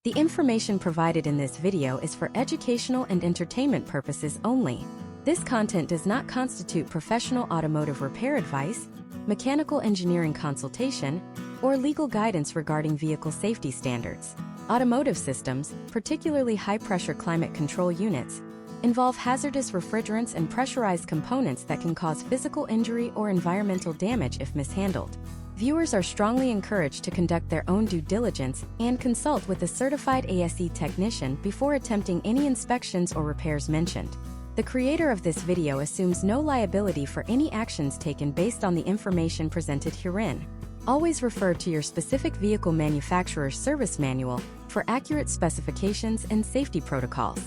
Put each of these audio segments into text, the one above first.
The information provided in this video is for educational and entertainment purposes only. This content does not constitute professional automotive repair advice, mechanical engineering consultation, or legal guidance regarding vehicle safety standards. Automotive systems, particularly high-pressure climate control units, involve hazardous refrigerants and pressurized components that can cause physical injury or environmental damage if mishandled. Viewers are strongly encouraged to conduct their own due diligence and consult with a certified ASE technician before attempting any inspections or repairs mentioned. The creator of this video assumes no liability for any actions taken based on the information presented herein. Always refer to your specific vehicle manufacturer's service manual for accurate specifications and safety protocols.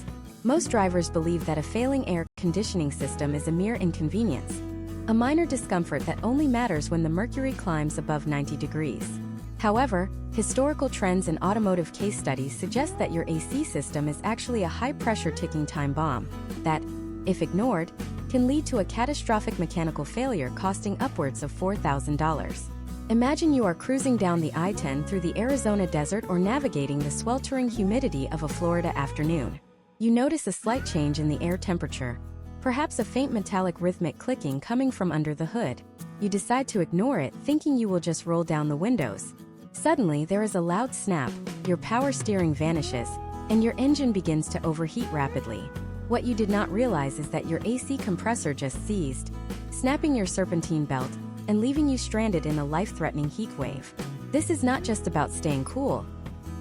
Most drivers believe that a failing air conditioning system is a mere inconvenience, a minor discomfort that only matters when the mercury climbs above 90 degrees. However, historical trends in automotive case studies suggest that your AC system is actually a high-pressure ticking time bomb that, if ignored, can lead to a catastrophic mechanical failure costing upwards of $4,000. Imagine you are cruising down the I-10 through the Arizona desert or navigating the sweltering humidity of a Florida afternoon. You notice a slight change in the air temperature, perhaps a faint metallic rhythmic clicking coming from under the hood. You decide to ignore it, thinking you will just roll down the windows. Suddenly, there is a loud snap, your power steering vanishes, and your engine begins to overheat rapidly. What you did not realize is that your AC compressor just seized, snapping your serpentine belt and leaving you stranded in a life-threatening heat wave. This is not just about staying cool.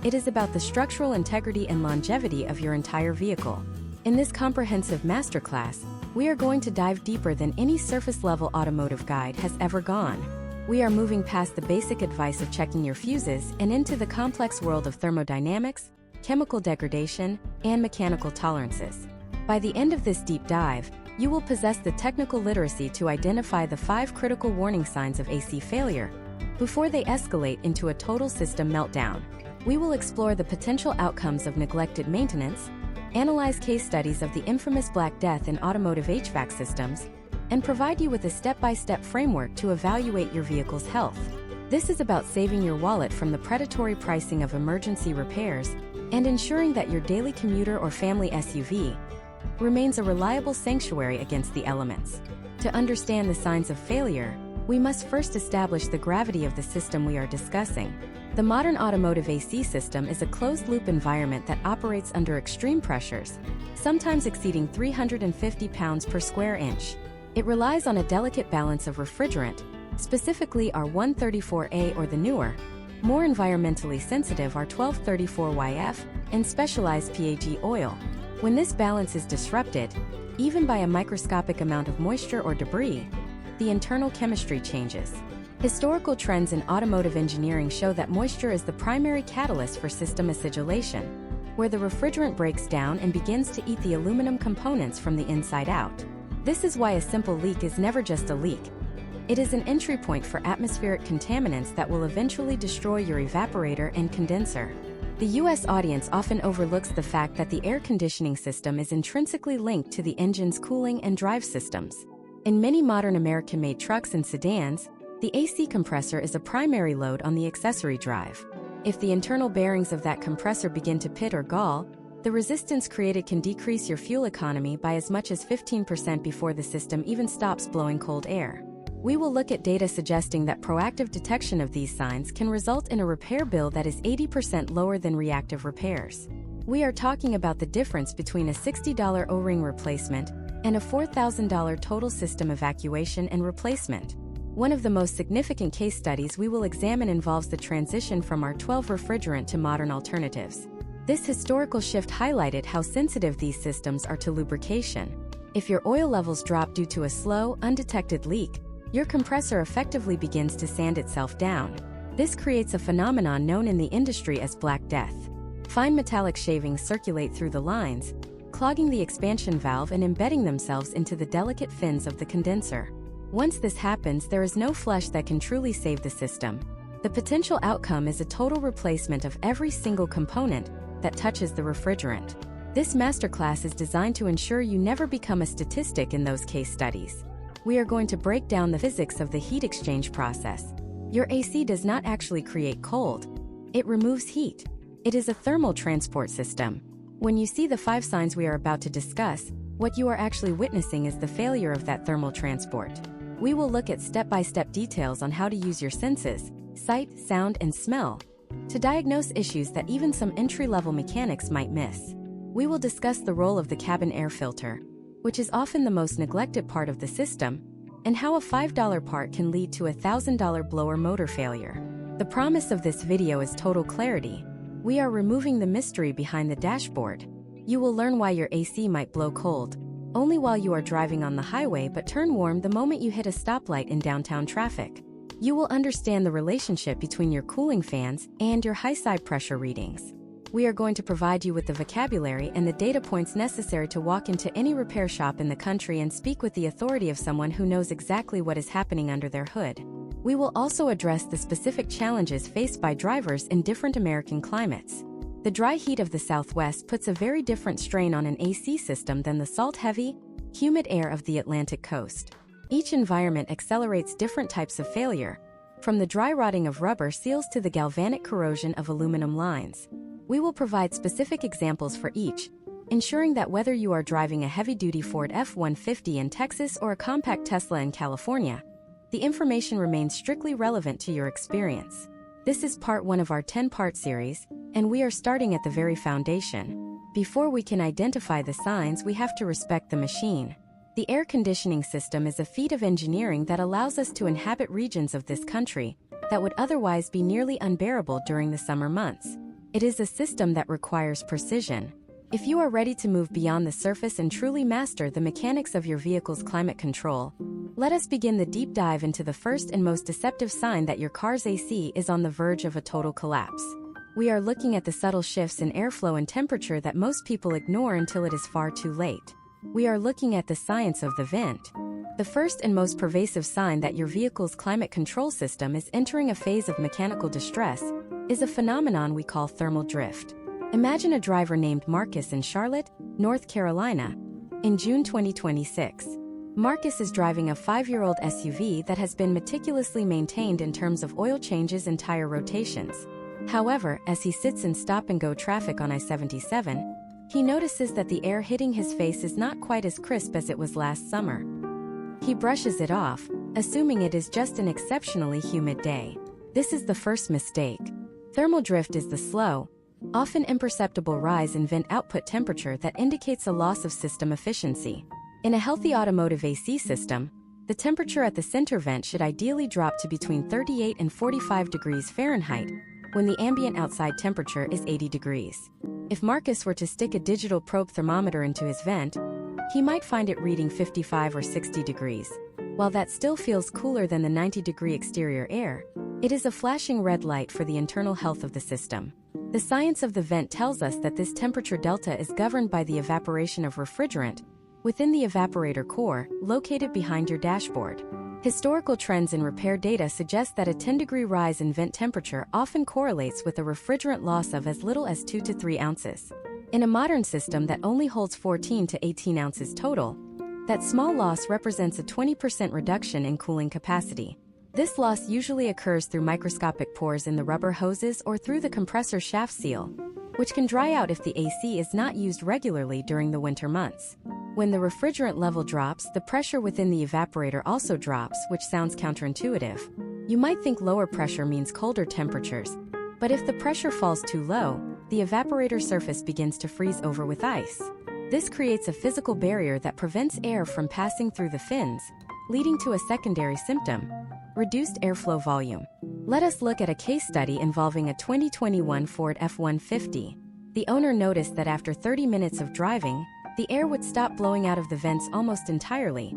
It is about the structural integrity and longevity of your entire vehicle. In this comprehensive masterclass, we are going to dive deeper than any surface-level automotive guide has ever gone. We are moving past the basic advice of checking your fuses and into the complex world of thermodynamics, chemical degradation, and mechanical tolerances. By the end of this deep dive, you will possess the technical literacy to identify the 5 critical warning signs of AC failure before they escalate into a total system meltdown. We will explore the potential outcomes of neglected maintenance, analyze case studies of the infamous Black Death in automotive HVAC systems, and provide you with a step-by-step framework to evaluate your vehicle's health. This is about saving your wallet from the predatory pricing of emergency repairs and ensuring that your daily commuter or family SUV remains a reliable sanctuary against the elements. To understand the signs of failure, we must first establish the gravity of the system we are discussing. The modern automotive AC system is a closed-loop environment that operates under extreme pressures, sometimes exceeding 350 pounds per square inch. It relies on a delicate balance of refrigerant, specifically R134A or the newer, more environmentally sensitive R1234YF, and specialized PAG oil. When this balance is disrupted, even by a microscopic amount of moisture or debris, the internal chemistry changes. Historical trends in automotive engineering show that moisture is the primary catalyst for system acidulation, where the refrigerant breaks down and begins to eat the aluminum components from the inside out. This is why a simple leak is never just a leak. It is an entry point for atmospheric contaminants that will eventually destroy your evaporator and condenser. The U.S. audience often overlooks the fact that the air conditioning system is intrinsically linked to the engine's cooling and drive systems. In many modern American-made trucks and sedans, the AC compressor is a primary load on the accessory drive. If the internal bearings of that compressor begin to pit or gall, the resistance created can decrease your fuel economy by as much as 15% before the system even stops blowing cold air. We will look at data suggesting that proactive detection of these signs can result in a repair bill that is 80% lower than reactive repairs. We are talking about the difference between a $60 O-ring replacement and a $4,000 total system evacuation and replacement. One of the most significant case studies we will examine involves the transition from R12 refrigerant to modern alternatives. This historical shift highlighted how sensitive these systems are to lubrication. If your oil levels drop due to a slow, undetected leak, your compressor effectively begins to sand itself down. This creates a phenomenon known in the industry as Black Death. Fine metallic shavings circulate through the lines, clogging the expansion valve and embedding themselves into the delicate fins of the condenser. Once this happens, there is no flush that can truly save the system. The potential outcome is a total replacement of every single component that touches the refrigerant. This masterclass is designed to ensure you never become a statistic in those case studies. We are going to break down the physics of the heat exchange process. Your AC does not actually create cold. It removes heat. It is a thermal transport system. When you see the 5 signs we are about to discuss, what you are actually witnessing is the failure of that thermal transport. We will look at step-by-step details on how to use your senses, sight, sound, and smell, to diagnose issues that even some entry-level mechanics might miss. We will discuss the role of the cabin air filter, which is often the most neglected part of the system, and how a $5 part can lead to a $1,000 blower motor failure. The promise of this video is total clarity. We are removing the mystery behind the dashboard. You will learn why your AC might blow cold only while you are driving on the highway but turn warm the moment you hit a stoplight in downtown traffic. You will understand the relationship between your cooling fans and your high side pressure readings. We are going to provide you with the vocabulary and the data points necessary to walk into any repair shop in the country and speak with the authority of someone who knows exactly what is happening under their hood. We will also address the specific challenges faced by drivers in different American climates. The dry heat of the Southwest puts a very different strain on an AC system than the salt-heavy, humid air of the Atlantic coast. Each environment accelerates different types of failure, from the dry rotting of rubber seals to the galvanic corrosion of aluminum lines. We will provide specific examples for each, ensuring that whether you are driving a heavy-duty Ford F-150 in Texas or a compact Tesla in California, the information remains strictly relevant to your experience. This is part 1 of our 10-part series, and we are starting at the very foundation. Before we can identify the signs, we have to respect the machine. The air conditioning system is a feat of engineering that allows us to inhabit regions of this country that would otherwise be nearly unbearable during the summer months. It is a system that requires precision. If you are ready to move beyond the surface and truly master the mechanics of your vehicle's climate control, let us begin the deep dive into the first and most deceptive sign that your car's AC is on the verge of a total collapse. We are looking at the subtle shifts in airflow and temperature that most people ignore until it is far too late. We are looking at the science of the vent. The first and most pervasive sign that your vehicle's climate control system is entering a phase of mechanical distress is a phenomenon we call thermal drift. Imagine a driver named Marcus in Charlotte, North Carolina, in June 2026. Marcus is driving a 5-year-old SUV that has been meticulously maintained in terms of oil changes and tire rotations. However, as he sits in stop-and-go traffic on I-77, he notices that the air hitting his face is not quite as crisp as it was last summer. He brushes it off, assuming it is just an exceptionally humid day. This is the first mistake. Thermal drift is the slow, often imperceptible rise in vent output temperature that indicates a loss of system efficiency. In a healthy automotive AC system, the temperature at the center vent should ideally drop to between 38 and 45 degrees Fahrenheit, when the ambient outside temperature is 80 degrees. If Marcus were to stick a digital probe thermometer into his vent, he might find it reading 55 or 60 degrees. While that still feels cooler than the 90-degree exterior air, it is a flashing red light for the internal health of the system. The science of the vent tells us that this temperature delta is governed by the evaporation of refrigerant within the evaporator core, located behind your dashboard. Historical trends in repair data suggest that a 10-degree rise in vent temperature often correlates with a refrigerant loss of as little as 2 to 3 ounces. In a modern system that only holds 14 to 18 ounces total, that small loss represents a 20% reduction in cooling capacity. This loss usually occurs through microscopic pores in the rubber hoses or through the compressor shaft seal, which can dry out if the AC is not used regularly during the winter months. When the refrigerant level drops, the pressure within the evaporator also drops, which sounds counterintuitive. You might think lower pressure means colder temperatures, but if the pressure falls too low, the evaporator surface begins to freeze over with ice. This creates a physical barrier that prevents air from passing through the fins, leading to a secondary symptom: reduced airflow volume. Let us look at a case study involving a 2021 Ford F-150. The owner noticed that after 30 minutes of driving, the air would stop blowing out of the vents almost entirely,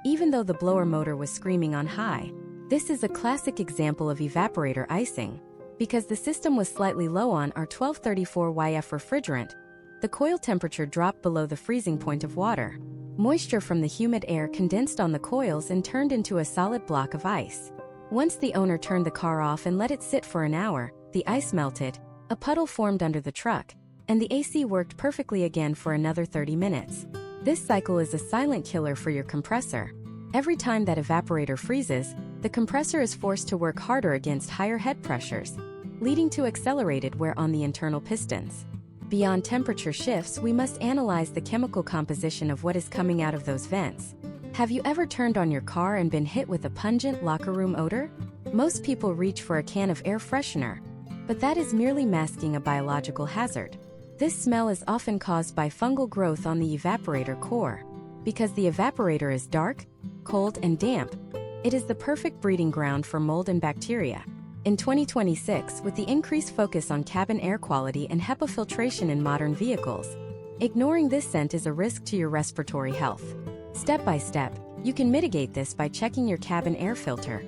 even though the blower motor was screaming on high. This is a classic example of evaporator icing. Because the system was slightly low on R1234YF refrigerant, the coil temperature dropped below the freezing point of water. Moisture from the humid air condensed on the coils and turned into a solid block of ice. Once the owner turned the car off and let it sit for an hour, the ice melted, a puddle formed under the truck, and the AC worked perfectly again for another 30 minutes. This cycle is a silent killer for your compressor. Every time that evaporator freezes, the compressor is forced to work harder against higher head pressures, leading to accelerated wear on the internal pistons. Beyond temperature shifts, we must analyze the chemical composition of what is coming out of those vents. Have you ever turned on your car and been hit with a pungent locker room odor? Most people reach for a can of air freshener, but that is merely masking a biological hazard. This smell is often caused by fungal growth on the evaporator core. Because the evaporator is dark, cold, and damp, it is the perfect breeding ground for mold and bacteria. In 2026, with the increased focus on cabin air quality and HEPA filtration in modern vehicles, ignoring this scent is a risk to your respiratory health. Step by step, you can mitigate this by checking your cabin air filter,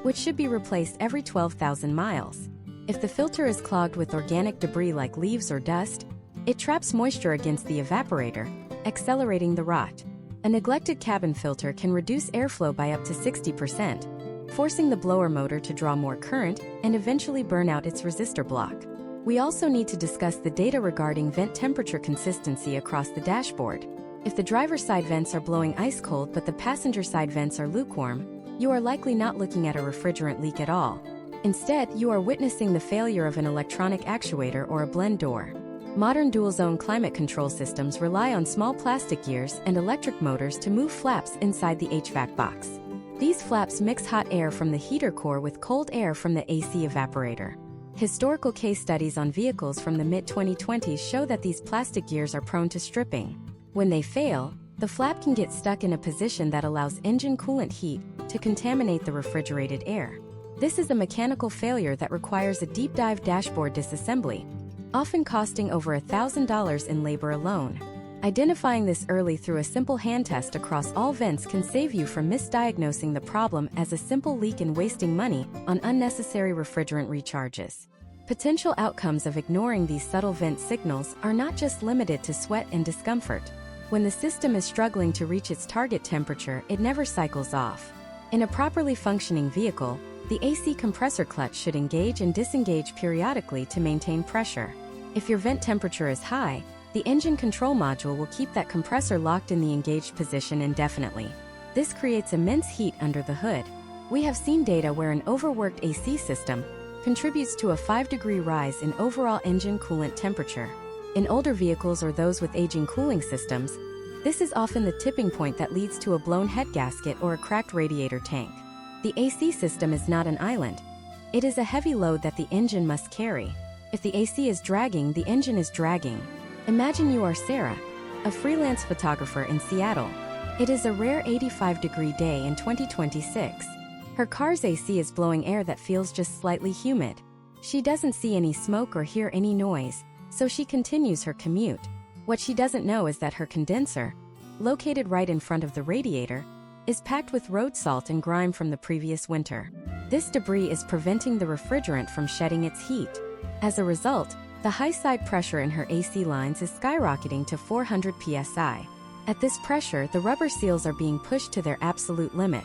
which should be replaced every 12,000 miles. If the filter is clogged with organic debris like leaves or dust, it traps moisture against the evaporator, accelerating the rot. A neglected cabin filter can reduce airflow by up to 60%, forcing the blower motor to draw more current and eventually burn out its resistor block. We also need to discuss the data regarding vent temperature consistency across the dashboard. If the driver's side vents are blowing ice cold but the passenger side vents are lukewarm, you are likely not looking at a refrigerant leak at all. Instead, you are witnessing the failure of an electronic actuator or a blend door. Modern dual-zone climate control systems rely on small plastic gears and electric motors to move flaps inside the HVAC box. These flaps mix hot air from the heater core with cold air from the AC evaporator. Historical case studies on vehicles from the mid-2020s show that these plastic gears are prone to stripping. When they fail, the flap can get stuck in a position that allows engine coolant heat to contaminate the refrigerated air. This is a mechanical failure that requires a deep-dive dashboard disassembly, often costing over $1,000 in labor alone. Identifying this early through a simple hand test across all vents can save you from misdiagnosing the problem as a simple leak and wasting money on unnecessary refrigerant recharges. Potential outcomes of ignoring these subtle vent signals are not just limited to sweat and discomfort. When the system is struggling to reach its target temperature, it never cycles off. In a properly functioning vehicle, the AC compressor clutch should engage and disengage periodically to maintain pressure. If your vent temperature is high, the engine control module will keep that compressor locked in the engaged position indefinitely. This creates immense heat under the hood. We have seen data where an overworked AC system contributes to a 5-degree rise in overall engine coolant temperature. In older vehicles or those with aging cooling systems, this is often the tipping point that leads to a blown head gasket or a cracked radiator tank. The AC system is not an island. It is a heavy load that the engine must carry. If the AC is dragging, the engine is dragging. Imagine you are Sarah, a freelance photographer in Seattle. It is a rare 85-degree day in 2026. Her car's AC is blowing air that feels just slightly humid. She doesn't see any smoke or hear any noise, so she continues her commute. What she doesn't know is that her condenser, located right in front of the radiator, is packed with road salt and grime from the previous winter. This debris is preventing the refrigerant from shedding its heat. As a result, the high side pressure in her AC lines is skyrocketing to 400 psi. At this pressure, the rubber seals are being pushed to their absolute limit.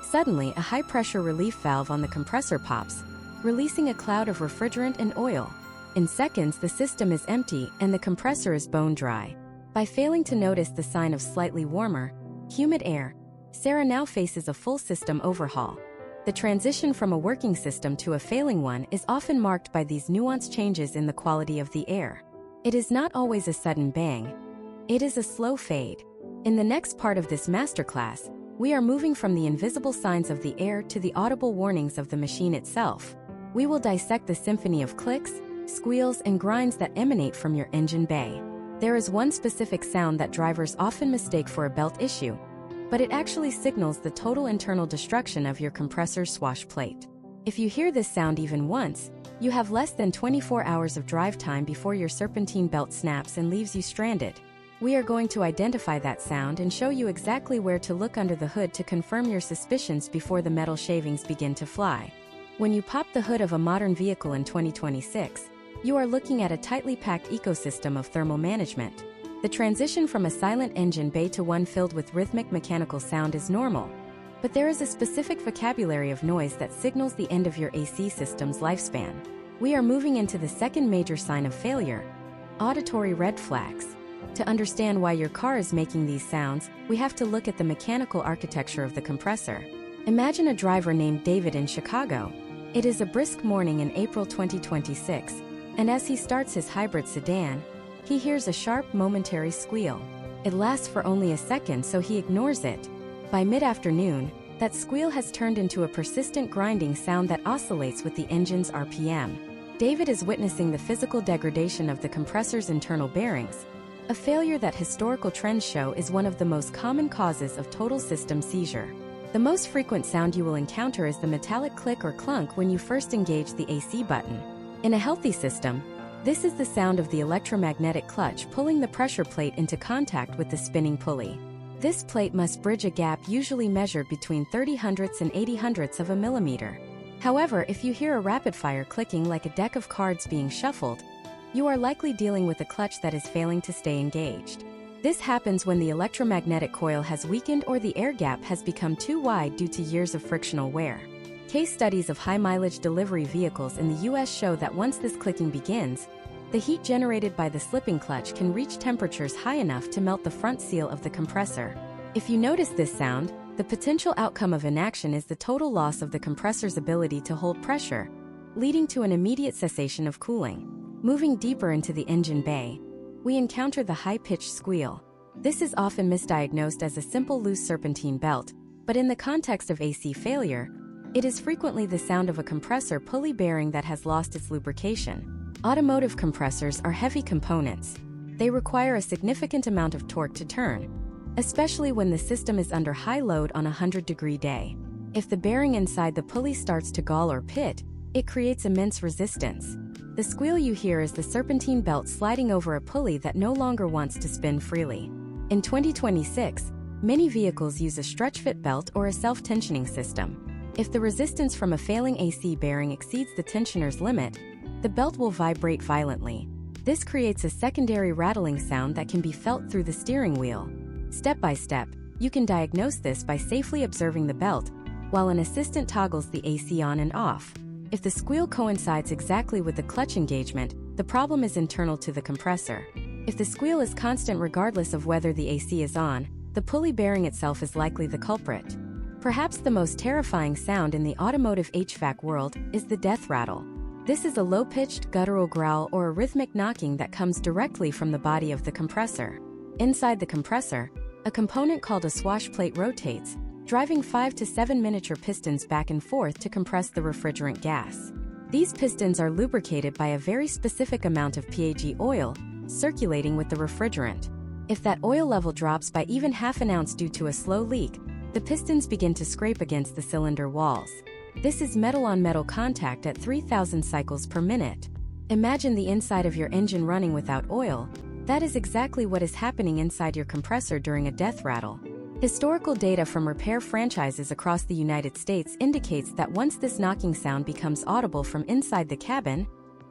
Suddenly, a high-pressure relief valve on the compressor pops, releasing a cloud of refrigerant and oil. In seconds, the system is empty and the compressor is bone dry. By failing to notice the sign of slightly warmer, humid air, Sarah now faces a full system overhaul. The transition from a working system to a failing one is often marked by these nuanced changes in the quality of the air. It is not always a sudden bang. It is a slow fade. In the next part of this masterclass, we are moving from the invisible signs of the air to the audible warnings of the machine itself. We will dissect the symphony of clicks, squeals, and grinds that emanate from your engine bay. There is one specific sound that drivers often mistake for a belt issue, but it actually signals the total internal destruction of your compressor's swash plate. If you hear this sound even once, you have less than 24 hours of drive time before your serpentine belt snaps and leaves you stranded. We are going to identify that sound and show you exactly where to look under the hood to confirm your suspicions before the metal shavings begin to fly. When you pop the hood of a modern vehicle in 2026, you are looking at a tightly packed ecosystem of thermal management. The transition from a silent engine bay to one filled with rhythmic mechanical sound is normal, but there is a specific vocabulary of noise that signals the end of your AC system's lifespan. We are moving into the second major sign of failure: auditory red flags. To understand why your car is making these sounds, we have to look at the mechanical architecture of the compressor. Imagine a driver named David in Chicago. It is a brisk morning in April 2026, and as he starts his hybrid sedan, he hears a sharp momentary squeal. It lasts for only a second, so he ignores it. By mid-afternoon, that squeal has turned into a persistent grinding sound that oscillates with the engine's RPM. David is witnessing the physical degradation of the compressor's internal bearings, a failure that historical trends show is one of the most common causes of total system seizure. The most frequent sound you will encounter is the metallic click or clunk when you first engage the AC button. In a healthy system, this is the sound of the electromagnetic clutch pulling the pressure plate into contact with the spinning pulley. This plate must bridge a gap usually measured between 30/100ths and 80/100ths of a millimeter. However, if you hear a rapid-fire clicking like a deck of cards being shuffled, you are likely dealing with a clutch that is failing to stay engaged. This happens when the electromagnetic coil has weakened or the air gap has become too wide due to years of frictional wear. Case studies of high-mileage delivery vehicles in the US show that once this clicking begins, the heat generated by the slipping clutch can reach temperatures high enough to melt the front seal of the compressor. If you notice this sound, the potential outcome of inaction is the total loss of the compressor's ability to hold pressure, leading to an immediate cessation of cooling. Moving deeper into the engine bay, we encounter the high-pitched squeal. This is often misdiagnosed as a simple loose serpentine belt, but in the context of AC failure, it is frequently the sound of a compressor pulley bearing that has lost its lubrication. Automotive compressors are heavy components. They require a significant amount of torque to turn, especially when the system is under high load on a 100-degree day. If the bearing inside the pulley starts to gall or pit, it creates immense resistance. The squeal you hear is the serpentine belt sliding over a pulley that no longer wants to spin freely. In 2026, many vehicles use a stretch-fit belt or a self-tensioning system. If the resistance from a failing AC bearing exceeds the tensioner's limit, the belt will vibrate violently. This creates a secondary rattling sound that can be felt through the steering wheel. Step by step, you can diagnose this by safely observing the belt, while an assistant toggles the AC on and off. If the squeal coincides exactly with the clutch engagement, the problem is internal to the compressor. If the squeal is constant regardless of whether the AC is on, the pulley bearing itself is likely the culprit. Perhaps the most terrifying sound in the automotive HVAC world is the death rattle. This is a low-pitched, guttural growl or a rhythmic knocking that comes directly from the body of the compressor. Inside the compressor, a component called a swash plate rotates, driving 5 to 7 miniature pistons back and forth to compress the refrigerant gas. These pistons are lubricated by a very specific amount of PAG oil circulating with the refrigerant. If that oil level drops by even half an ounce due to a slow leak, the pistons begin to scrape against the cylinder walls. This is metal-on-metal contact at 3,000 cycles per minute. Imagine the inside of your engine running without oil. That is exactly what is happening inside your compressor during a death rattle. Historical data from repair franchises across the United States indicates that once this knocking sound becomes audible from inside the cabin,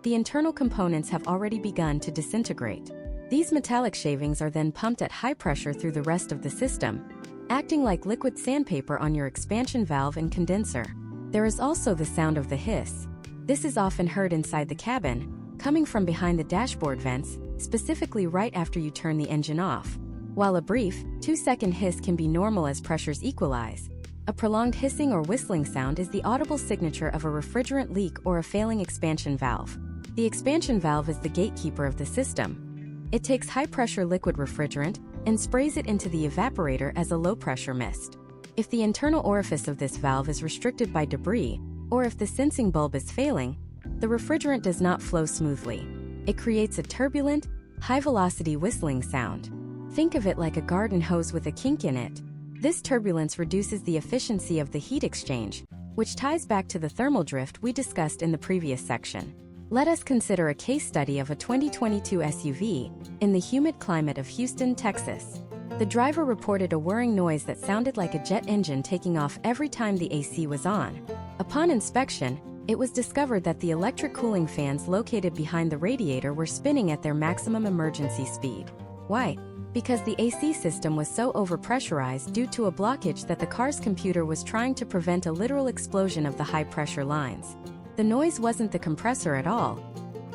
the internal components have already begun to disintegrate. These metallic shavings are then pumped at high pressure through the rest of the system, acting like liquid sandpaper on your expansion valve and condenser. There is also the sound of the hiss. This is often heard inside the cabin, coming from behind the dashboard vents, specifically right after you turn the engine off. While a brief, 2-second hiss can be normal as pressures equalize, a prolonged hissing or whistling sound is the audible signature of a refrigerant leak or a failing expansion valve. The expansion valve is the gatekeeper of the system. It takes high-pressure liquid refrigerant and sprays it into the evaporator as a low-pressure mist. If the internal orifice of this valve is restricted by debris, or if the sensing bulb is failing, the refrigerant does not flow smoothly. It creates a turbulent, high-velocity whistling sound. Think of it like a garden hose with a kink in it. This turbulence reduces the efficiency of the heat exchange, which ties back to the thermal drift we discussed in the previous section. Let us consider a case study of a 2022 SUV in the humid climate of Houston, Texas. The driver reported a whirring noise that sounded like a jet engine taking off every time the AC was on. Upon inspection, it was discovered that the electric cooling fans located behind the radiator were spinning at their maximum emergency speed. Why? Because the AC system was so overpressurized due to a blockage that the car's computer was trying to prevent a literal explosion of the high-pressure lines. The noise wasn't the compressor at all.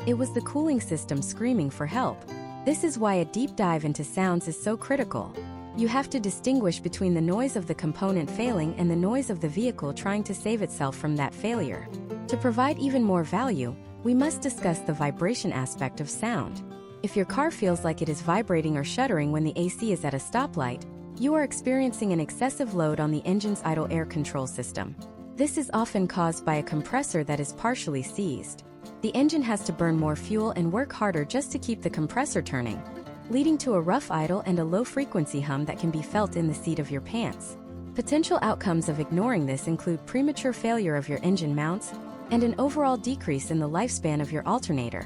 It was the cooling system screaming for help. This is why a deep dive into sounds is so critical. You have to distinguish between the noise of the component failing and the noise of the vehicle trying to save itself from that failure. To provide even more value, we must discuss the vibration aspect of sound. If your car feels like it is vibrating or shuddering when the AC is at a stoplight, you are experiencing an excessive load on the engine's idle air control system. This is often caused by a compressor that is partially seized. The engine has to burn more fuel and work harder just to keep the compressor turning, leading to a rough idle and a low-frequency hum that can be felt in the seat of your pants. Potential outcomes of ignoring this include premature failure of your engine mounts and an overall decrease in the lifespan of your alternator,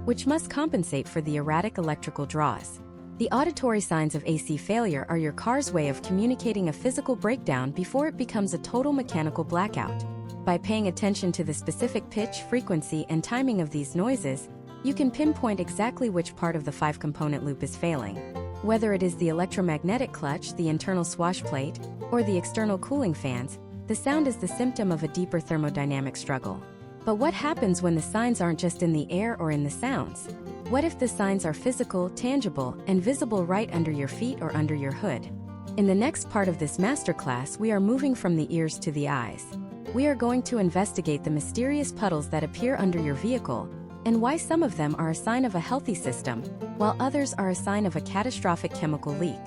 which must compensate for the erratic electrical draws. The auditory signs of AC failure are your car's way of communicating a physical breakdown before it becomes a total mechanical blackout. By paying attention to the specific pitch, frequency, and timing of these noises, you can pinpoint exactly which part of the 5-component loop is failing. Whether it is the electromagnetic clutch, the internal swash plate, or the external cooling fans, the sound is the symptom of a deeper thermodynamic struggle. But what happens when the signs aren't just in the air or in the sounds? What if the signs are physical, tangible, and visible right under your feet or under your hood? In the next part of this masterclass, we are moving from the ears to the eyes. We are going to investigate the mysterious puddles that appear under your vehicle, and why some of them are a sign of a healthy system, while others are a sign of a catastrophic chemical leak.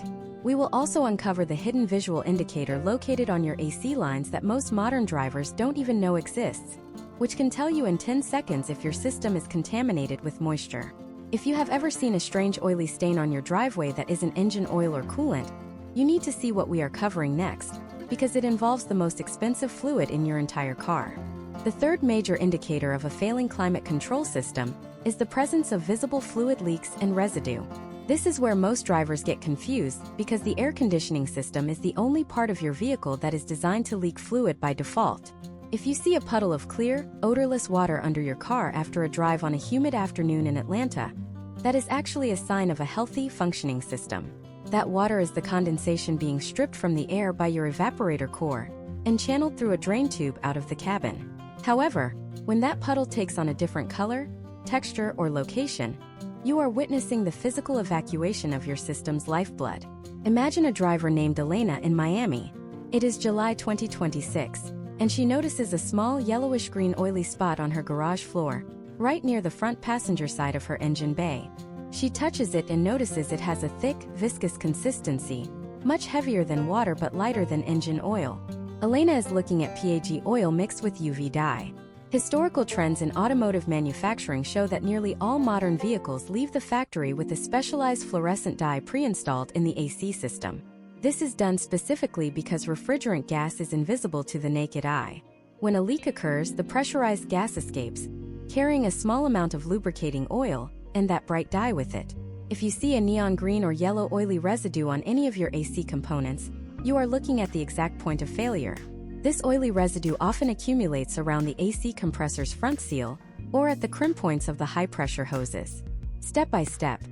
We will also uncover the hidden visual indicator located on your AC lines that most modern drivers don't even know exists, which can tell you in 10 seconds if your system is contaminated with moisture. If you have ever seen a strange oily stain on your driveway that isn't engine oil or coolant, you need to see what we are covering next, because it involves the most expensive fluid in your entire car. The third major indicator of a failing climate control system is the presence of visible fluid leaks and residue. This is where most drivers get confused because the air conditioning system is the only part of your vehicle that is designed to leak fluid by default. If you see a puddle of clear, odorless water under your car after a drive on a humid afternoon in Atlanta, that is actually a sign of a healthy, functioning system. That water is the condensation being stripped from the air by your evaporator core and channeled through a drain tube out of the cabin. However, when that puddle takes on a different color, texture, or location, you are witnessing the physical evacuation of your system's lifeblood. Imagine a driver named Elena in Miami. It is July 2026. And she notices a small yellowish-green oily spot on her garage floor, right near the front passenger side of her engine bay. She touches it and notices it has a thick, viscous consistency, much heavier than water but lighter than engine oil. Elena is looking at PAG oil mixed with UV dye. Historical trends in automotive manufacturing show that nearly all modern vehicles leave the factory with a specialized fluorescent dye pre-installed in the AC system. This is done specifically because refrigerant gas is invisible to the naked eye. When a leak occurs, the pressurized gas escapes, carrying a small amount of lubricating oil, and that bright dye with it. If you see a neon green or yellow oily residue on any of your AC components, you are looking at the exact point of failure. This oily residue often accumulates around the AC compressor's front seal, or at the crimp points of the high-pressure hoses. Step by step,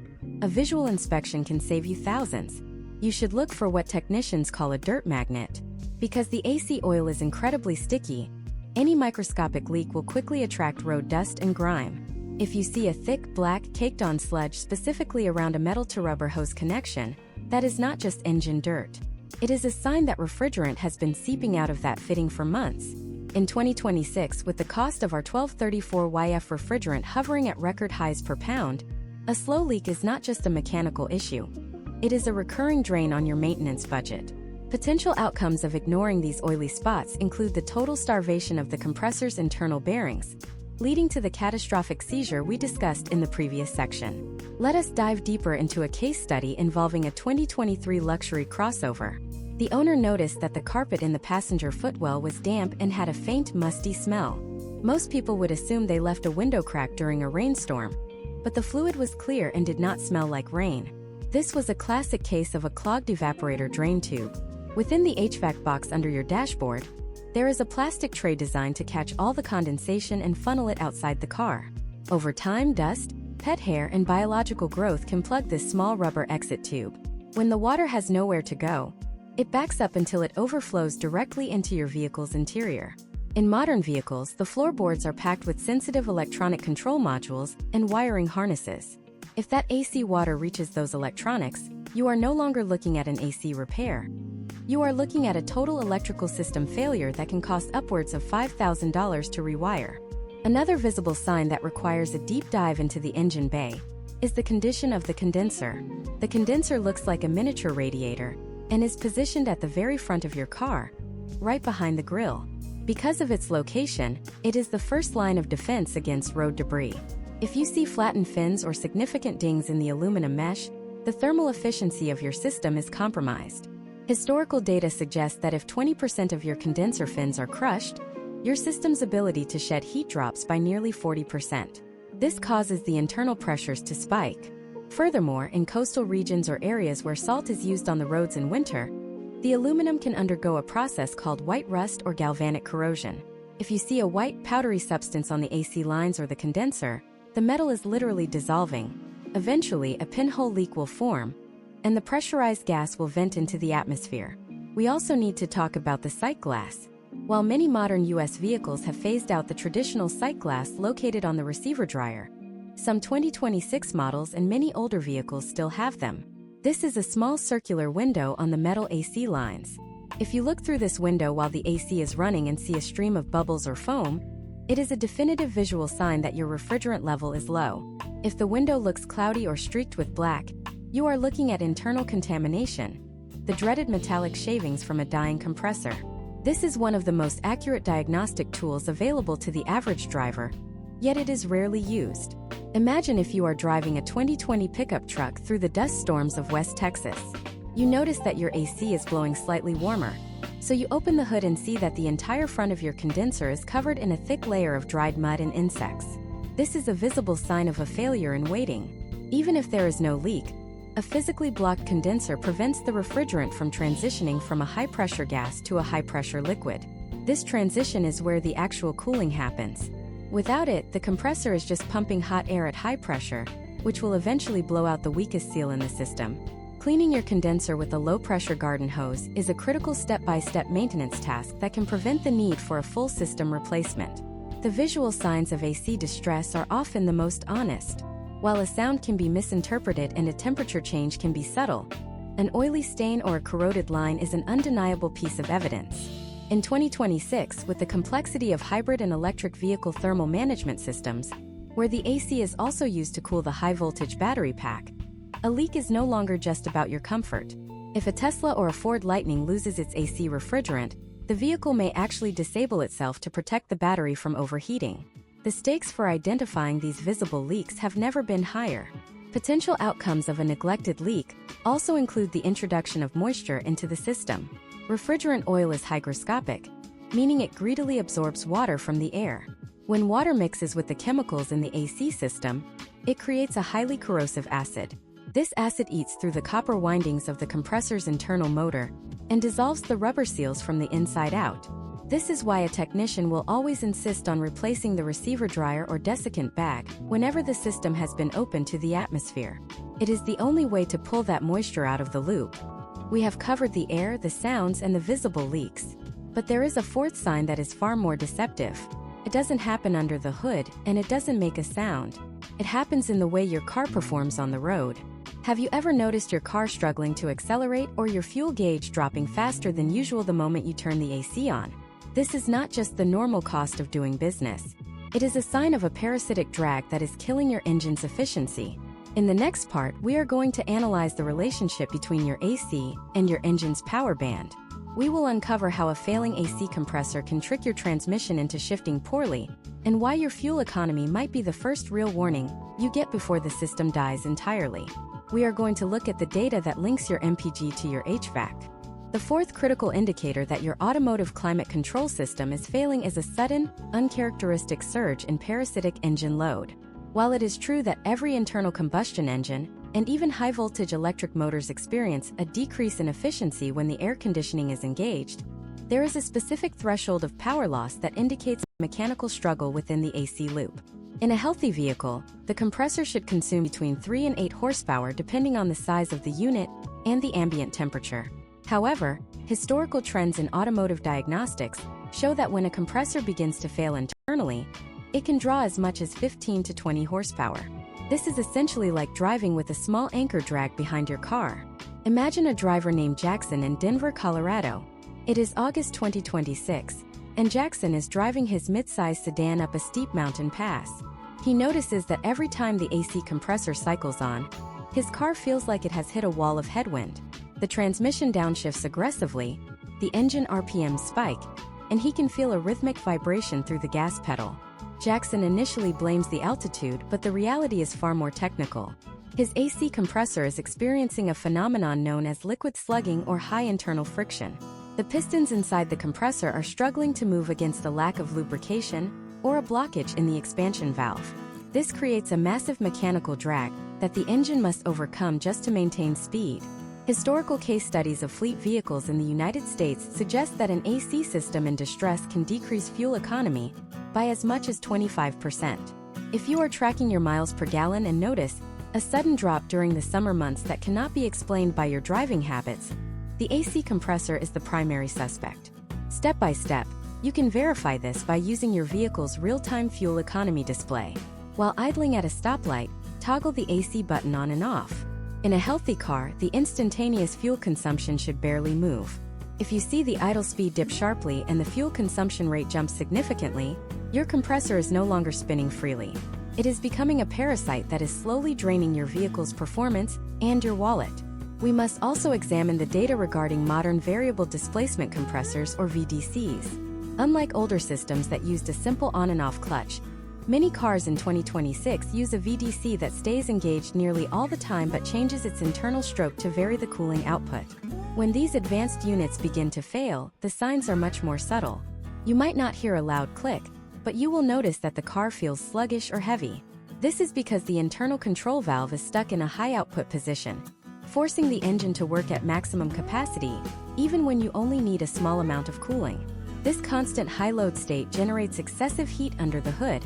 a visual inspection can save you thousands. You should look for what technicians call a dirt magnet. Because the AC oil is incredibly sticky, any microscopic leak will quickly attract road dust and grime. If you see a thick, black, caked-on sludge specifically around a metal-to-rubber hose connection, that is not just engine dirt. It is a sign that refrigerant has been seeping out of that fitting for months. In 2026, with the cost of our 1234YF refrigerant hovering at record highs per pound, a slow leak is not just a mechanical issue. It is a recurring drain on your maintenance budget. Potential outcomes of ignoring these oily spots include the total starvation of the compressor's internal bearings, leading to the catastrophic seizure we discussed in the previous section. Let us dive deeper into a case study involving a 2023 luxury crossover. The owner noticed that the carpet in the passenger footwell was damp and had a faint, musty smell. Most people would assume they left a window crack during a rainstorm, but the fluid was clear and did not smell like rain. This was a classic case of a clogged evaporator drain tube. Within the HVAC box under your dashboard, there is a plastic tray designed to catch all the condensation and funnel it outside the car. Over time, dust, pet hair, and biological growth can plug this small rubber exit tube. When the water has nowhere to go, it backs up until it overflows directly into your vehicle's interior. In modern vehicles, the floorboards are packed with sensitive electronic control modules and wiring harnesses. If that AC water reaches those electronics, you are no longer looking at an AC repair. You are looking at a total electrical system failure that can cost upwards of $5,000 to rewire. Another visible sign that requires a deep dive into the engine bay is the condition of the condenser. The condenser looks like a miniature radiator and is positioned at the very front of your car, right behind the grille. Because of its location, it is the first line of defense against road debris. If you see flattened fins or significant dings in the aluminum mesh, the thermal efficiency of your system is compromised. Historical data suggests that if 20% of your condenser fins are crushed, your system's ability to shed heat drops by nearly 40%. This causes the internal pressures to spike. Furthermore, in coastal regions or areas where salt is used on the roads in winter, the aluminum can undergo a process called white rust or galvanic corrosion. If you see a white, powdery substance on the AC lines or the condenser, the metal is literally dissolving. Eventually, a pinhole leak will form, and the pressurized gas will vent into the atmosphere. We also need to talk about the sight glass. While many modern US vehicles have phased out the traditional sight glass located on the receiver dryer, some 2026 models and many older vehicles still have them. This is a small circular window on the metal AC lines. If you look through this window while the AC is running and see a stream of bubbles or foam, it is a definitive visual sign that your refrigerant level is low. If the window looks cloudy or streaked with black, you are looking at internal contamination, the dreaded metallic shavings from a dying compressor. This is one of the most accurate diagnostic tools available to the average driver, yet it is rarely used. Imagine if you are driving a 2020 pickup truck through the dust storms of West Texas. You notice that your AC is blowing slightly warmer, so you open the hood and see that the entire front of your condenser is covered in a thick layer of dried mud and insects. This is a visible sign of a failure in waiting. Even if there is no leak, a physically blocked condenser prevents the refrigerant from transitioning from a high-pressure gas to a high-pressure liquid. This transition is where the actual cooling happens. Without it, the compressor is just pumping hot air at high pressure, which will eventually blow out the weakest seal in the system. Cleaning your condenser with a low-pressure garden hose is a critical step-by-step maintenance task that can prevent the need for a full system replacement. The visual signs of AC distress are often the most honest. While a sound can be misinterpreted and a temperature change can be subtle, an oily stain or a corroded line is an undeniable piece of evidence. In 2026, with the complexity of hybrid and electric vehicle thermal management systems, where the AC is also used to cool the high-voltage battery pack, a leak is no longer just about your comfort. If a Tesla or a Ford Lightning loses its AC refrigerant, the vehicle may actually disable itself to protect the battery from overheating. The stakes for identifying these visible leaks have never been higher. Potential outcomes of a neglected leak also include the introduction of moisture into the system. Refrigerant oil is hygroscopic, meaning it greedily absorbs water from the air. When water mixes with the chemicals in the AC system, it creates a highly corrosive acid. This acid eats through the copper windings of the compressor's internal motor and dissolves the rubber seals from the inside out. This is why a technician will always insist on replacing the receiver dryer or desiccant bag whenever the system has been opened to the atmosphere. It is the only way to pull that moisture out of the loop. We have covered the air, the sounds, and the visible leaks. But there is a fourth sign that is far more deceptive. It doesn't happen under the hood, and it doesn't make a sound. It happens in the way your car performs on the road. Have you ever noticed your car struggling to accelerate or your fuel gauge dropping faster than usual the moment you turn the AC on? This is not just the normal cost of doing business. It is a sign of a parasitic drag that is killing your engine's efficiency. In the next part, we are going to analyze the relationship between your AC and your engine's power band. We will uncover how a failing AC compressor can trick your transmission into shifting poorly, and why your fuel economy might be the first real warning you get before the system dies entirely. We are going to look at the data that links your MPG to your HVAC. The fourth critical indicator that your automotive climate control system is failing is a sudden, uncharacteristic surge in parasitic engine load. While it is true that every internal combustion engine, and even high-voltage electric motors experience a decrease in efficiency when the air conditioning is engaged, there is a specific threshold of power loss that indicates a mechanical struggle within the AC loop. In a healthy vehicle, the compressor should consume between 3 and 8 horsepower depending on the size of the unit and the ambient temperature. However, historical trends in automotive diagnostics show that when a compressor begins to fail internally, it can draw as much as 15 to 20 horsepower. This is essentially like driving with a small anchor drag behind your car. Imagine a driver named Jackson in Denver, Colorado. It is August 2026, and Jackson is driving his mid-size sedan up a steep mountain pass. He notices that every time the AC compressor cycles on, his car feels like it has hit a wall of headwind. The transmission downshifts aggressively, the engine RPMs spike, and he can feel a rhythmic vibration through the gas pedal. Jackson initially blames the altitude, but the reality is far more technical. His AC compressor is experiencing a phenomenon known as liquid slugging or high internal friction. The pistons inside the compressor are struggling to move against the lack of lubrication or a blockage in the expansion valve. This creates a massive mechanical drag that the engine must overcome just to maintain speed. Historical case studies of fleet vehicles in the United States suggest that an AC system in distress can decrease fuel economy by as much as 25%. If you are tracking your miles per gallon and notice a sudden drop during the summer months that cannot be explained by your driving habits, the AC compressor is the primary suspect. Step by step, you can verify this by using your vehicle's real-time fuel economy display. While idling at a stoplight, toggle the AC button on and off. In a healthy car, the instantaneous fuel consumption should barely move. If you see the idle speed dip sharply and the fuel consumption rate jumps significantly, your compressor is no longer spinning freely. It is becoming a parasite that is slowly draining your vehicle's performance and your wallet. We must also examine the data regarding modern variable displacement compressors or VDCs. Unlike older systems that used a simple on and off clutch, many cars in 2026 use a VDC that stays engaged nearly all the time but changes its internal stroke to vary the cooling output. When these advanced units begin to fail, the signs are much more subtle. You might not hear a loud click, but you will notice that the car feels sluggish or heavy. This is because the internal control valve is stuck in a high output position, forcing the engine to work at maximum capacity, even when you only need a small amount of cooling. This constant high load state generates excessive heat under the hood,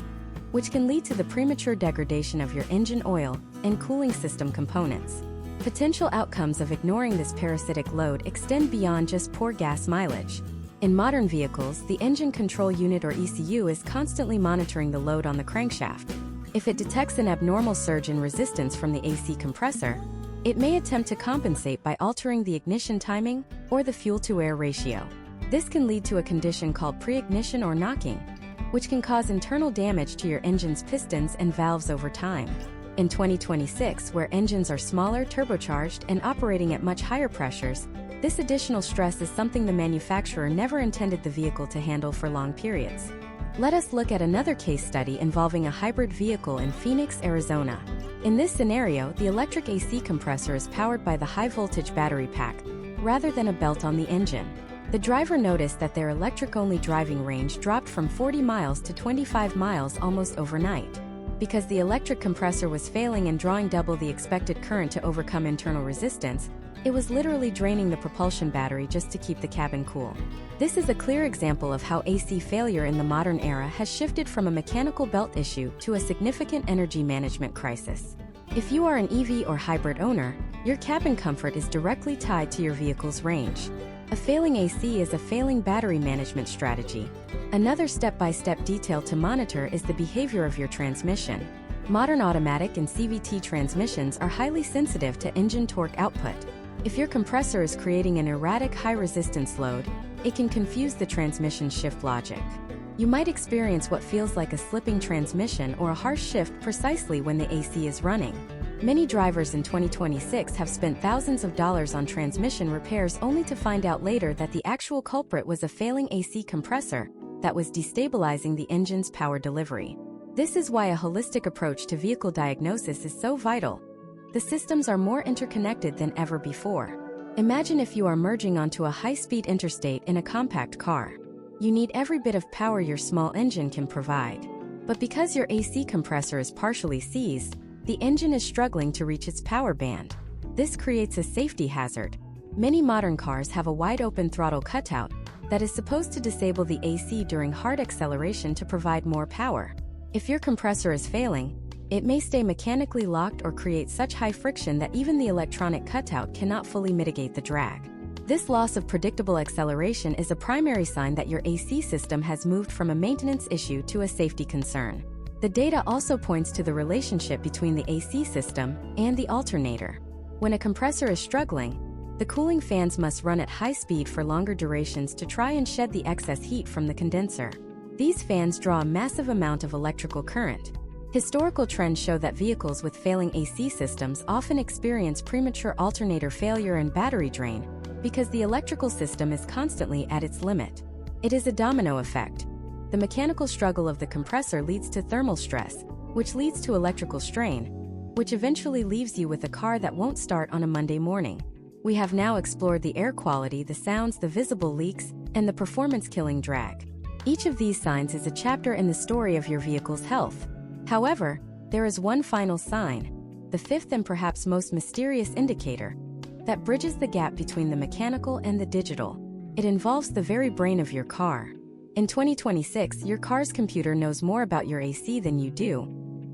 which can lead to the premature degradation of your engine oil and cooling system components. Potential outcomes of ignoring this parasitic load extend beyond just poor gas mileage. In modern vehicles, the engine control unit or ECU is constantly monitoring the load on the crankshaft. If it detects an abnormal surge in resistance from the AC compressor, it may attempt to compensate by altering the ignition timing or the fuel-to-air ratio. This can lead to a condition called pre-ignition or knocking, which can cause internal damage to your engine's pistons and valves over time. In 2026, where engines are smaller, turbocharged, and operating at much higher pressures, this additional stress is something the manufacturer never intended the vehicle to handle for long periods. Let us look at another case study involving a hybrid vehicle in Phoenix, Arizona. In this scenario, the electric AC compressor is powered by the high-voltage battery pack, rather than a belt on the engine. The driver noticed that their electric-only driving range dropped from 40 miles to 25 miles almost overnight. Because the electric compressor was failing and drawing double the expected current to overcome internal resistance, it was literally draining the propulsion battery just to keep the cabin cool. This is a clear example of how AC failure in the modern era has shifted from a mechanical belt issue to a significant energy management crisis. If you are an EV or hybrid owner, your cabin comfort is directly tied to your vehicle's range. A failing AC is a failing battery management strategy. Another step-by-step detail to monitor is the behavior of your transmission. Modern automatic and CVT transmissions are highly sensitive to engine torque output. If your compressor is creating an erratic high-resistance load, it can confuse the transmission shift logic. You might experience what feels like a slipping transmission or a harsh shift precisely when the AC is running. Many drivers in 2026 have spent thousands of dollars on transmission repairs only to find out later that the actual culprit was a failing AC compressor that was destabilizing the engine's power delivery. This is why a holistic approach to vehicle diagnosis is so vital. The systems are more interconnected than ever before. Imagine if you are merging onto a high-speed interstate in a compact car. You need every bit of power your small engine can provide. But because your AC compressor is partially seized, the engine is struggling to reach its power band. This creates a safety hazard. Many modern cars have a wide-open throttle cutout that is supposed to disable the AC during hard acceleration to provide more power. If your compressor is failing, it may stay mechanically locked or create such high friction that even the electronic cutout cannot fully mitigate the drag. This loss of predictable acceleration is a primary sign that your AC system has moved from a maintenance issue to a safety concern. The data also points to the relationship between the AC system and the alternator. When a compressor is struggling, the cooling fans must run at high speed for longer durations to try and shed the excess heat from the condenser. These fans draw a massive amount of electrical current. Historical trends show that vehicles with failing AC systems often experience premature alternator failure and battery drain because the electrical system is constantly at its limit. It is a domino effect. The mechanical struggle of the compressor leads to thermal stress, which leads to electrical strain, which eventually leaves you with a car that won't start on a Monday morning. We have now explored the air quality, the sounds, the visible leaks, and the performance-killing drag. Each of these signs is a chapter in the story of your vehicle's health. However, there is one final sign, the fifth and perhaps most mysterious indicator, that bridges the gap between the mechanical and the digital. It involves the very brain of your car. In 2026, your car's computer knows more about your AC than you do,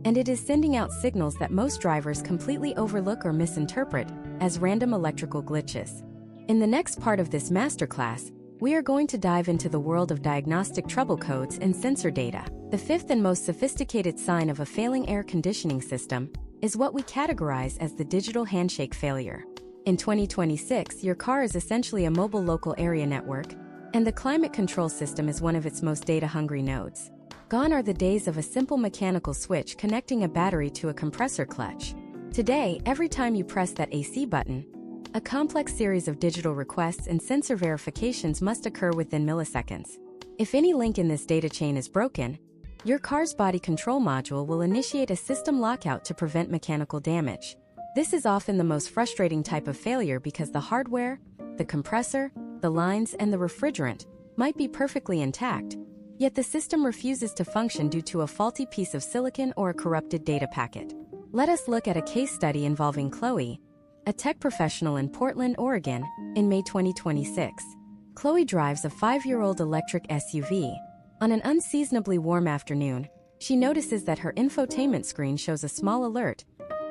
and it is sending out signals that most drivers completely overlook or misinterpret as random electrical glitches. In the next part of this masterclass, we are going to dive into the world of diagnostic trouble codes and sensor data. The fifth and most sophisticated sign of a failing air conditioning system is what we categorize as the digital handshake failure. In 2026, your car is essentially a mobile local area network, and the climate control system is one of its most data-hungry nodes. Gone are the days of a simple mechanical switch connecting a battery to a compressor clutch. Today, every time you press that AC button, a complex series of digital requests and sensor verifications must occur within milliseconds. If any link in this data chain is broken, your car's body control module will initiate a system lockout to prevent mechanical damage. This is often the most frustrating type of failure because the hardware, the compressor, the lines, and the refrigerant might be perfectly intact, yet the system refuses to function due to a faulty piece of silicon or a corrupted data packet. Let us look at a case study involving Chloe, a tech professional in Portland, Oregon, in May 2026. Chloe drives a 5-year-old electric SUV. On an unseasonably warm afternoon, she notices that her infotainment screen shows a small alert,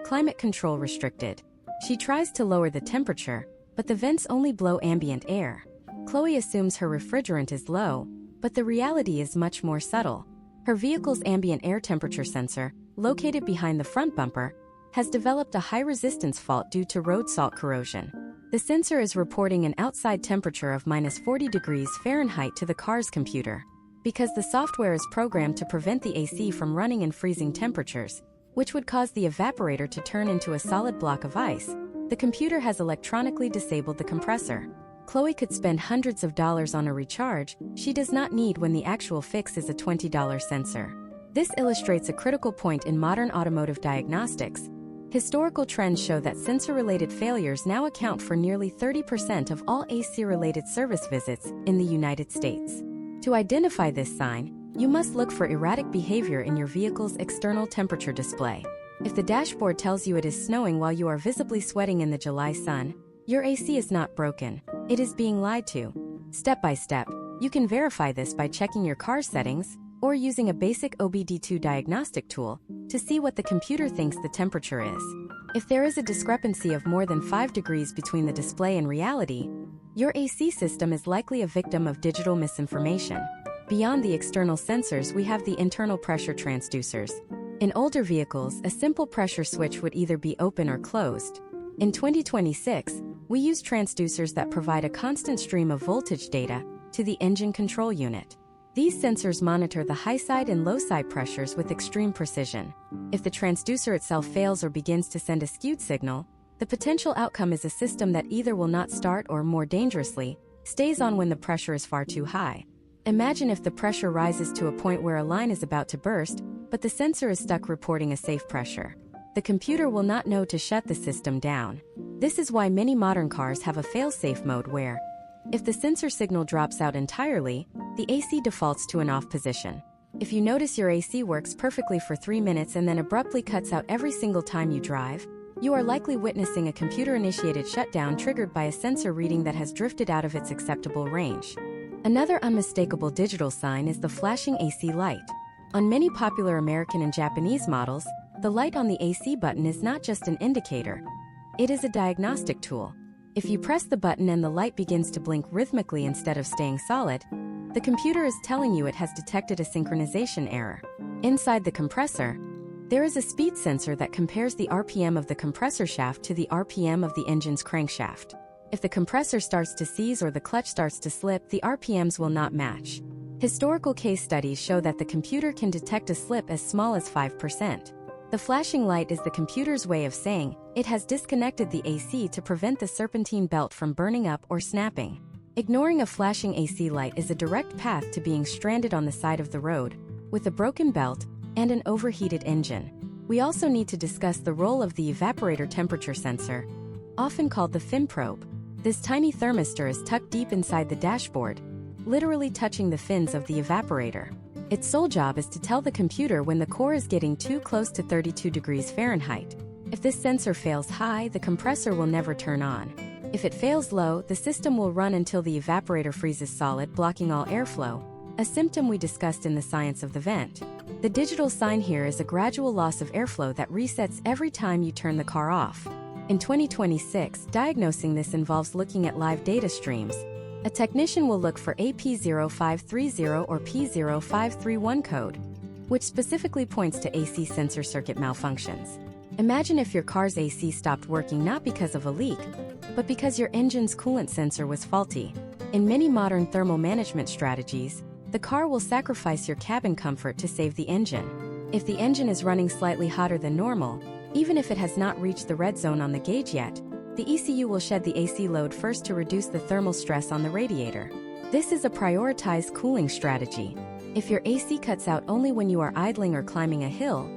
climate control restricted. She tries to lower the temperature, but the vents only blow ambient air. Chloe assumes her refrigerant is low, but the reality is much more subtle. Her vehicle's ambient air temperature sensor, located behind the front bumper, has developed a high-resistance fault due to road salt corrosion. The sensor is reporting an outside temperature of -40 degrees Fahrenheit to the car's computer. Because the software is programmed to prevent the AC from running in freezing temperatures, which would cause the evaporator to turn into a solid block of ice, the computer has electronically disabled the compressor. Chloe could spend hundreds of dollars on a recharge she does not need when the actual fix is a $20 sensor. This illustrates a critical point in modern automotive diagnostics. Historical trends show that sensor-related failures now account for nearly 30% of all AC-related service visits in the United States. To identify this sign, you must look for erratic behavior in your vehicle's external temperature display. If the dashboard tells you it is snowing while you are visibly sweating in the July sun, your AC is not broken, it is being lied to. Step by step, you can verify this by checking your car's settings or using a basic OBD2 diagnostic tool to see what the computer thinks the temperature is. If there is a discrepancy of more than 5 degrees between the display and reality, your AC system is likely a victim of digital misinformation. Beyond the external sensors, we have the internal pressure transducers. In older vehicles, a simple pressure switch would either be open or closed. In 2026, we use transducers that provide a constant stream of voltage data to the engine control unit. These sensors monitor the high side and low side pressures with extreme precision. If the transducer itself fails or begins to send a skewed signal, the potential outcome is a system that either will not start or, more dangerously, stays on when the pressure is far too high. Imagine if the pressure rises to a point where a line is about to burst, but the sensor is stuck reporting a safe pressure. The computer will not know to shut the system down. This is why many modern cars have a fail-safe mode where, if the sensor signal drops out entirely, the AC defaults to an off position. If you notice your AC works perfectly for 3 minutes and then abruptly cuts out every single time you drive, you are likely witnessing a computer-initiated shutdown triggered by a sensor reading that has drifted out of its acceptable range. Another unmistakable digital sign is the flashing AC light. On many popular American and Japanese models, the light on the AC button is not just an indicator. It is a diagnostic tool. If you press the button and the light begins to blink rhythmically instead of staying solid, the computer is telling you it has detected a synchronization error. Inside the compressor, there is a speed sensor that compares the RPM of the compressor shaft to the RPM of the engine's crankshaft. If the compressor starts to seize or the clutch starts to slip, the RPMs will not match. Historical case studies show that the computer can detect a slip as small as 5%. The flashing light is the computer's way of saying it has disconnected the AC to prevent the serpentine belt from burning up or snapping. Ignoring a flashing AC light is a direct path to being stranded on the side of the road, with a broken belt and an overheated engine. We also need to discuss the role of the evaporator temperature sensor, often called the fin probe. This tiny thermistor is tucked deep inside the dashboard, literally touching the fins of the evaporator. Its sole job is to tell the computer when the core is getting too close to 32 degrees Fahrenheit. If this sensor fails high, the compressor will never turn on. If it fails low, the system will run until the evaporator freezes solid, blocking all airflow, a symptom we discussed in the science of the vent. The digital sign here is a gradual loss of airflow that resets every time you turn the car off. In 2026, diagnosing this involves looking at live data streams. A technician will look for a P0530 or P0531 code, which specifically points to AC sensor circuit malfunctions. Imagine if your car's AC stopped working not because of a leak, but because your engine's coolant sensor was faulty. In many modern thermal management strategies, the car will sacrifice your cabin comfort to save the engine. If the engine is running slightly hotter than normal, even if it has not reached the red zone on the gauge yet, the ECU will shed the AC load first to reduce the thermal stress on the radiator. This is a prioritized cooling strategy. If your AC cuts out only when you are idling or climbing a hill,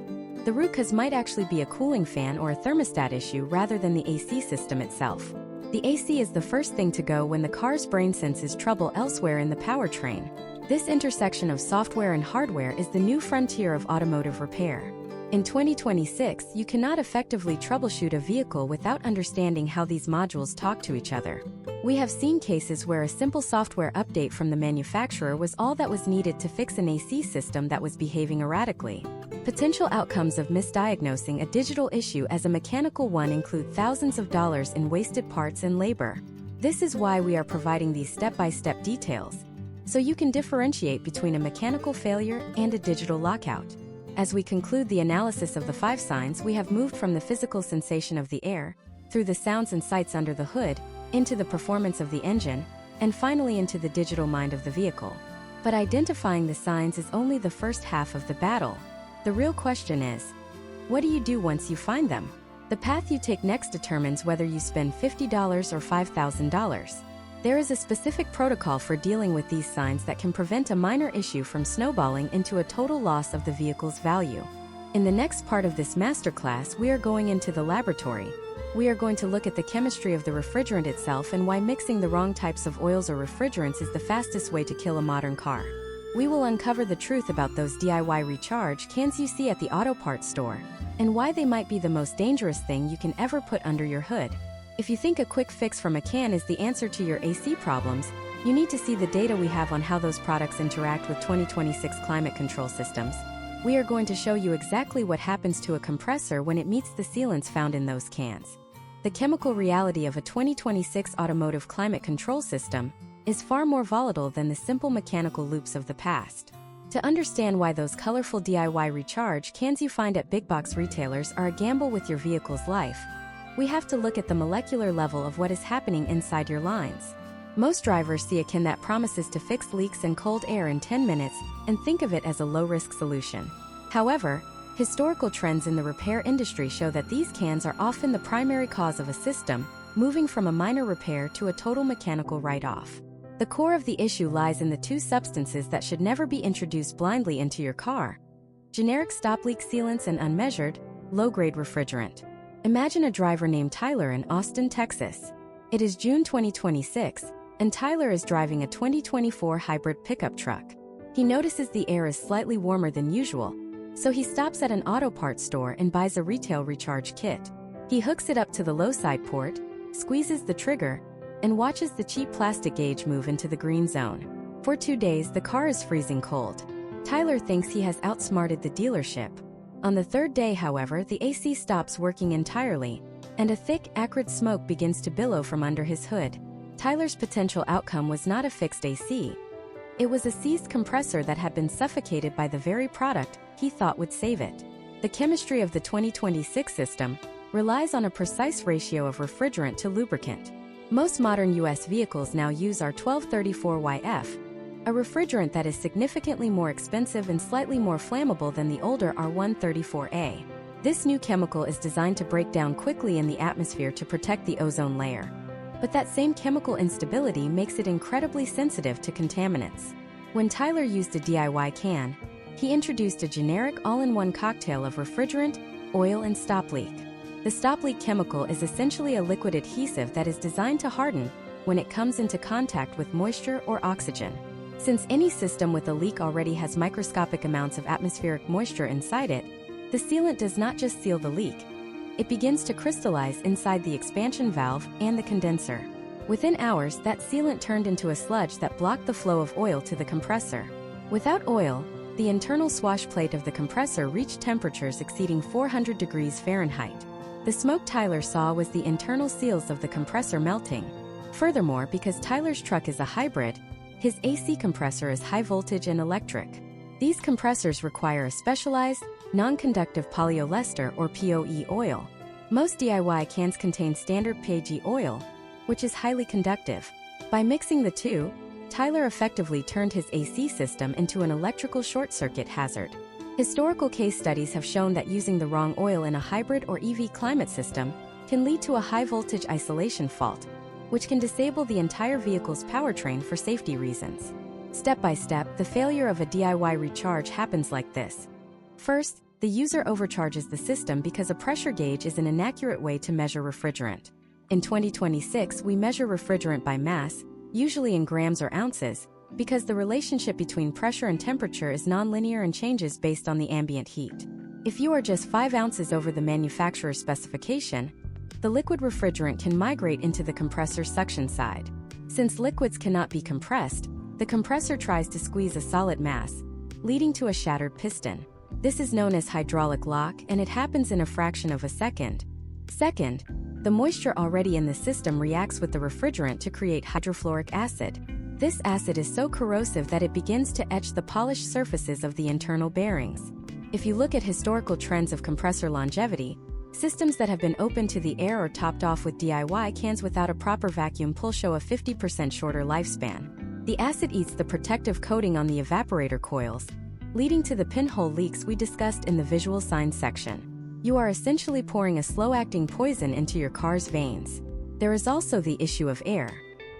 the root cause might actually be a cooling fan or a thermostat issue rather than the AC system itself. The AC is the first thing to go when the car's brain senses trouble elsewhere in the powertrain. This intersection of software and hardware is the new frontier of automotive repair. In 2026, you cannot effectively troubleshoot a vehicle without understanding how these modules talk to each other. We have seen cases where a simple software update from the manufacturer was all that was needed to fix an AC system that was behaving erratically. Potential outcomes of misdiagnosing a digital issue as a mechanical one include thousands of dollars in wasted parts and labor. This is why we are providing these step-by-step details, so you can differentiate between a mechanical failure and a digital lockout. As we conclude the analysis of the 5 signs, we have moved from the physical sensation of the air, through the sounds and sights under the hood, into the performance of the engine, and finally into the digital mind of the vehicle. But identifying the signs is only the first half of the battle. The real question is, what do you do once you find them? The path you take next determines whether you spend $50 or $5,000. There is a specific protocol for dealing with these signs that can prevent a minor issue from snowballing into a total loss of the vehicle's value. In the next part of this masterclass, we are going into the laboratory. We are going to look at the chemistry of the refrigerant itself and why mixing the wrong types of oils or refrigerants is the fastest way to kill a modern car. We will uncover the truth about those DIY recharge cans you see at the auto parts store, and why they might be the most dangerous thing you can ever put under your hood. If you think a quick fix from a can is the answer to your AC problems, you need to see the data we have on how those products interact with 2026 climate control systems. We are going to show you exactly what happens to a compressor when it meets the sealants found in those cans. The chemical reality of a 2026 automotive climate control system is far more volatile than the simple mechanical loops of the past. To understand why those colorful DIY recharge cans you find at big box retailers are a gamble with your vehicle's life, we have to look at the molecular level of what is happening inside your lines. Most drivers see a can that promises to fix leaks and cold air in 10 minutes and think of it as a low-risk solution. However, historical trends in the repair industry show that these cans are often the primary cause of a system moving from a minor repair to a total mechanical write-off. The core of the issue lies in the 2 substances that should never be introduced blindly into your car: generic stop leak sealants and unmeasured, low-grade refrigerant. Imagine a driver named Tyler in Austin, Texas. It is June 2026, and Tyler is driving a 2024 hybrid pickup truck. He notices the air is slightly warmer than usual, so he stops at an auto parts store and buys a retail recharge kit. He hooks it up to the low side port, squeezes the trigger, and watches the cheap plastic gauge move into the green zone. For 2 days, the car is freezing cold. Tyler thinks he has outsmarted the dealership. On the 3rd day, however, the AC stops working entirely, and a thick, acrid smoke begins to billow from under his hood. Tyler's potential outcome was not a fixed AC, It was a seized compressor that had been suffocated by the very product he thought would save it. The chemistry of the 2026 system relies on a precise ratio of refrigerant to lubricant. Most modern U.S. vehicles now use R1234YF, a refrigerant that is significantly more expensive and slightly more flammable than the older R134A. This new chemical is designed to break down quickly in the atmosphere to protect the ozone layer. But that same chemical instability makes it incredibly sensitive to contaminants. When Tyler used a DIY can, he introduced a generic all-in-one cocktail of refrigerant, oil, and stop leak. The stop leak chemical is essentially a liquid adhesive that is designed to harden when it comes into contact with moisture or oxygen. Since any system with a leak already has microscopic amounts of atmospheric moisture inside it, the sealant does not just seal the leak. It begins to crystallize inside the expansion valve and the condenser. Within hours, that sealant turned into a sludge that blocked the flow of oil to the compressor. Without oil, the internal swash plate of the compressor reached temperatures exceeding 400 degrees Fahrenheit. The smoke Tyler saw was the internal seals of the compressor melting. Furthermore, because Tyler's truck is a hybrid, his AC compressor is high voltage and electric. These compressors require a specialized, non-conductive polyester or POE oil. Most DIY cans contain standard PG oil, which is highly conductive. By mixing the two, Tyler effectively turned his AC system into an electrical short circuit hazard. Historical case studies have shown that using the wrong oil in a hybrid or EV climate system can lead to a high-voltage isolation fault, which can disable the entire vehicle's powertrain for safety reasons. Step by step, the failure of a DIY recharge happens like this. First, the user overcharges the system because a pressure gauge is an inaccurate way to measure refrigerant. In 2026, we measure refrigerant by mass, usually in grams or ounces, because the relationship between pressure and temperature is nonlinear and changes based on the ambient heat. If you are just 5 ounces over the manufacturer's specification, the liquid refrigerant can migrate into the compressor's suction side. Since liquids cannot be compressed, the compressor tries to squeeze a solid mass, leading to a shattered piston. This is known as hydraulic lock, and it happens in a fraction of a second. Second, the moisture already in the system reacts with the refrigerant to create hydrofluoric acid. This acid is so corrosive that it begins to etch the polished surfaces of the internal bearings. If you look at historical trends of compressor longevity, systems that have been opened to the air or topped off with DIY cans without a proper vacuum pull show a 50% shorter lifespan. The acid eats the protective coating on the evaporator coils, leading to the pinhole leaks we discussed in the visual signs section. You are essentially pouring a slow-acting poison into your car's veins. There is also the issue of air.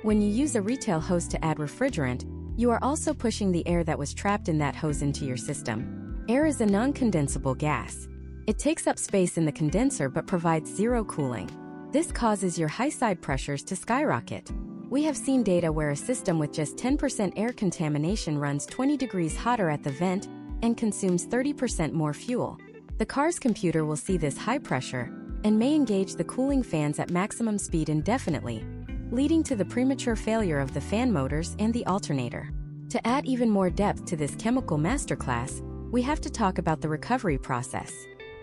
When you use a retail hose to add refrigerant, you are also pushing the air that was trapped in that hose into your system. Air is a non-condensable gas. It takes up space in the condenser but provides zero cooling. This causes your high side pressures to skyrocket. We have seen data where a system with just 10% air contamination runs 20 degrees hotter at the vent and consumes 30% more fuel. The car's computer will see this high pressure and may engage the cooling fans at maximum speed indefinitely, leading to the premature failure of the fan motors and the alternator. To add even more depth to this chemical masterclass, we have to talk about the recovery process.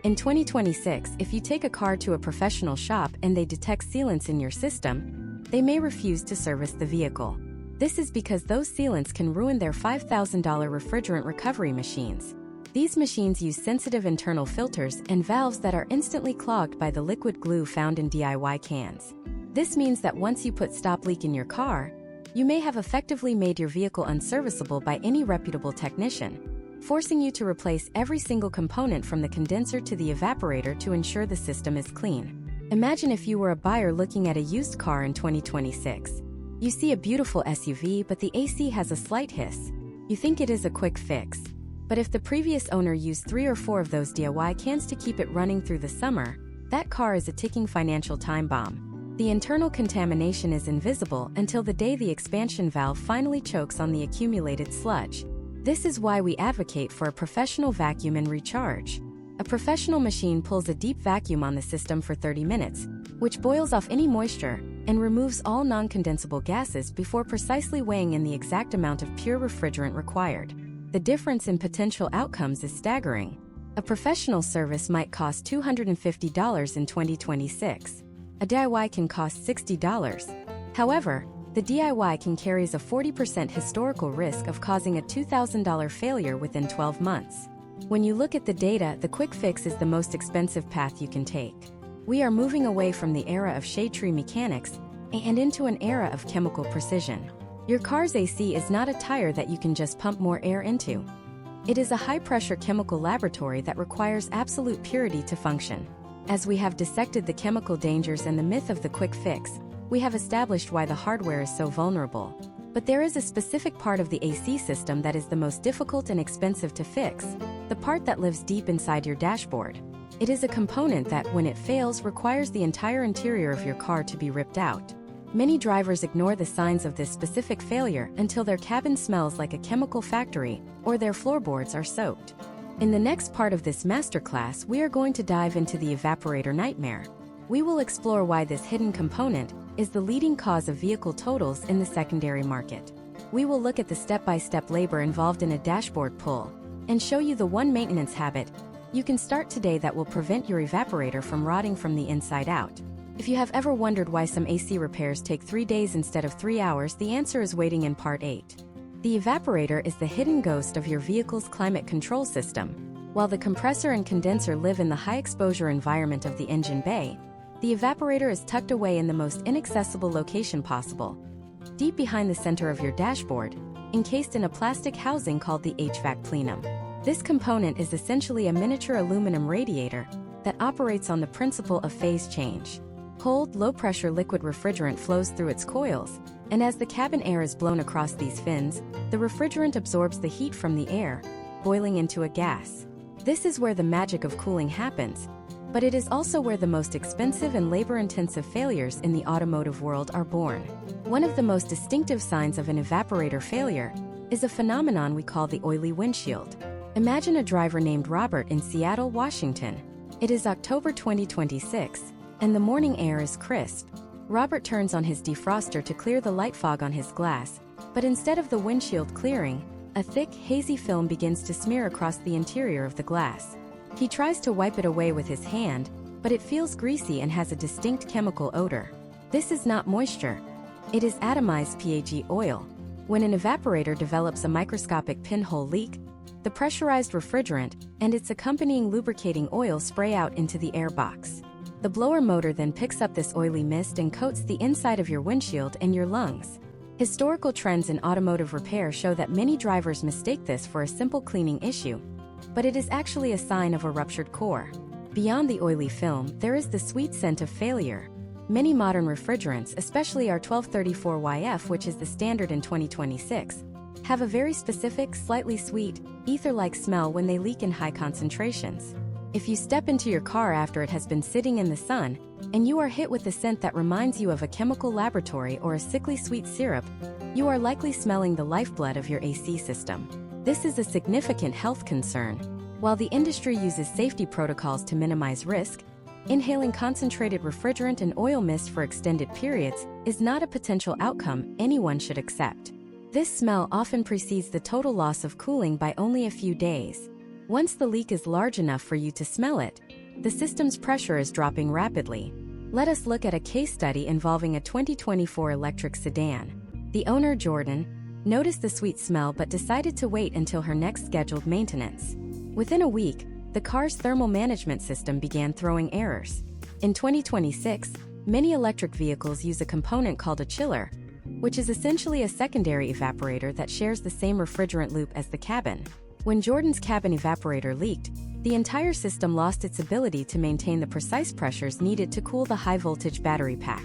In 2026, if you take a car to a professional shop and they detect sealants in your system, they may refuse to service the vehicle. This is because those sealants can ruin their $5,000 refrigerant recovery machines. These machines use sensitive internal filters and valves that are instantly clogged by the liquid glue found in DIY cans. This means that once you put stop leak in your car, you may have effectively made your vehicle unserviceable by any reputable technician, forcing you to replace every single component from the condenser to the evaporator to ensure the system is clean. Imagine if you were a buyer looking at a used car in 2026. You see a beautiful SUV, but the AC has a slight hiss. You think it is a quick fix. But if the previous owner used 3 or 4 of those DIY cans to keep it running through the summer, that car is a ticking financial time bomb. The internal contamination is invisible until the day the expansion valve finally chokes on the accumulated sludge. This is why we advocate for a professional vacuum and recharge. A professional machine pulls a deep vacuum on the system for 30 minutes, which boils off any moisture and removes all non-condensable gases before precisely weighing in the exact amount of pure refrigerant required. The difference in potential outcomes is staggering. A professional service might cost $250 in 2026. A DIY can cost $60. However, the DIY can carries a 40% historical risk of causing a $2,000 failure within 12 months. When you look at the data, the quick fix is the most expensive path you can take. We are moving away from the era of shade tree mechanics and into an era of chemical precision. Your car's AC is not a tire that you can just pump more air into. It is a high-pressure chemical laboratory that requires absolute purity to function. As we have dissected the chemical dangers and the myth of the quick fix, we have established why the hardware is so vulnerable. But there is a specific part of the AC system that is the most difficult and expensive to fix, the part that lives deep inside your dashboard. It is a component that, when it fails, requires the entire interior of your car to be ripped out. Many drivers ignore the signs of this specific failure until their cabin smells like a chemical factory or their floorboards are soaked. In the next part of this masterclass, we are going to dive into the evaporator nightmare. We will explore why this hidden component is the leading cause of vehicle totals in the secondary market. We will look at the step-by-step labor involved in a dashboard pull and show you the one maintenance habit you can start today that will prevent your evaporator from rotting from the inside out. If you have ever wondered why some AC repairs take 3 days instead of 3 hours, the answer is waiting in Part 8. The evaporator is the hidden ghost of your vehicle's climate control system. While the compressor and condenser live in the high-exposure environment of the engine bay, the evaporator is tucked away in the most inaccessible location possible, deep behind the center of your dashboard, encased in a plastic housing called the HVAC plenum. This component is essentially a miniature aluminum radiator that operates on the principle of phase change. Cold, low-pressure liquid refrigerant flows through its coils, and as the cabin air is blown across these fins, the refrigerant absorbs the heat from the air, boiling into a gas. This is where the magic of cooling happens, but it is also where the most expensive and labor-intensive failures in the automotive world are born. One of the most distinctive signs of an evaporator failure is a phenomenon we call the oily windshield. Imagine a driver named Robert in Seattle, Washington. It is October 2026, and the morning air is crisp. Robert turns on his defroster to clear the light fog on his glass, but instead of the windshield clearing, a thick, hazy film begins to smear across the interior of the glass. He tries to wipe it away with his hand, but it feels greasy and has a distinct chemical odor. This is not moisture. It is atomized PAG oil. When an evaporator develops a microscopic pinhole leak, the pressurized refrigerant and its accompanying lubricating oil spray out into the air box. The blower motor then picks up this oily mist and coats the inside of your windshield and your lungs. Historical trends in automotive repair show that many drivers mistake this for a simple cleaning issue, but it is actually a sign of a ruptured core. Beyond the oily film, there is the sweet scent of failure. Many modern refrigerants, especially R1234YF, which is the standard in 2026, have a very specific, slightly sweet, ether-like smell when they leak in high concentrations. If you step into your car after it has been sitting in the sun, and you are hit with a scent that reminds you of a chemical laboratory or a sickly sweet syrup, you are likely smelling the lifeblood of your AC system. This is a significant health concern. While the industry uses safety protocols to minimize risk, inhaling concentrated refrigerant and oil mist for extended periods is not a potential outcome anyone should accept. This smell often precedes the total loss of cooling by only a few days. Once the leak is large enough for you to smell it, the system's pressure is dropping rapidly. Let us look at a case study involving a 2024 electric sedan. The owner, Jordan, noticed the sweet smell but decided to wait until her next scheduled maintenance. Within a week, the car's thermal management system began throwing errors. In 2026, many electric vehicles use a component called a chiller, which is essentially a secondary evaporator that shares the same refrigerant loop as the cabin. When Jordan's cabin evaporator leaked, the entire system lost its ability to maintain the precise pressures needed to cool the high-voltage battery pack.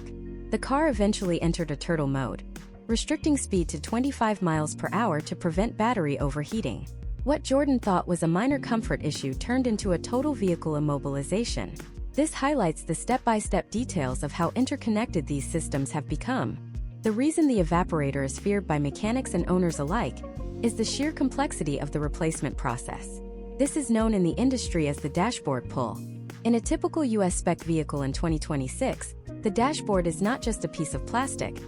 The car eventually entered a turtle mode, restricting speed to 25 miles per hour to prevent battery overheating. What Jordan thought was a minor comfort issue turned into a total vehicle immobilization. This highlights the step-by-step details of how interconnected these systems have become. The reason the evaporator is feared by mechanics and owners alike is the sheer complexity of the replacement process. This is known in the industry as the dashboard pull. In a typical US spec vehicle in 2026, the dashboard is not just a piece of plastic.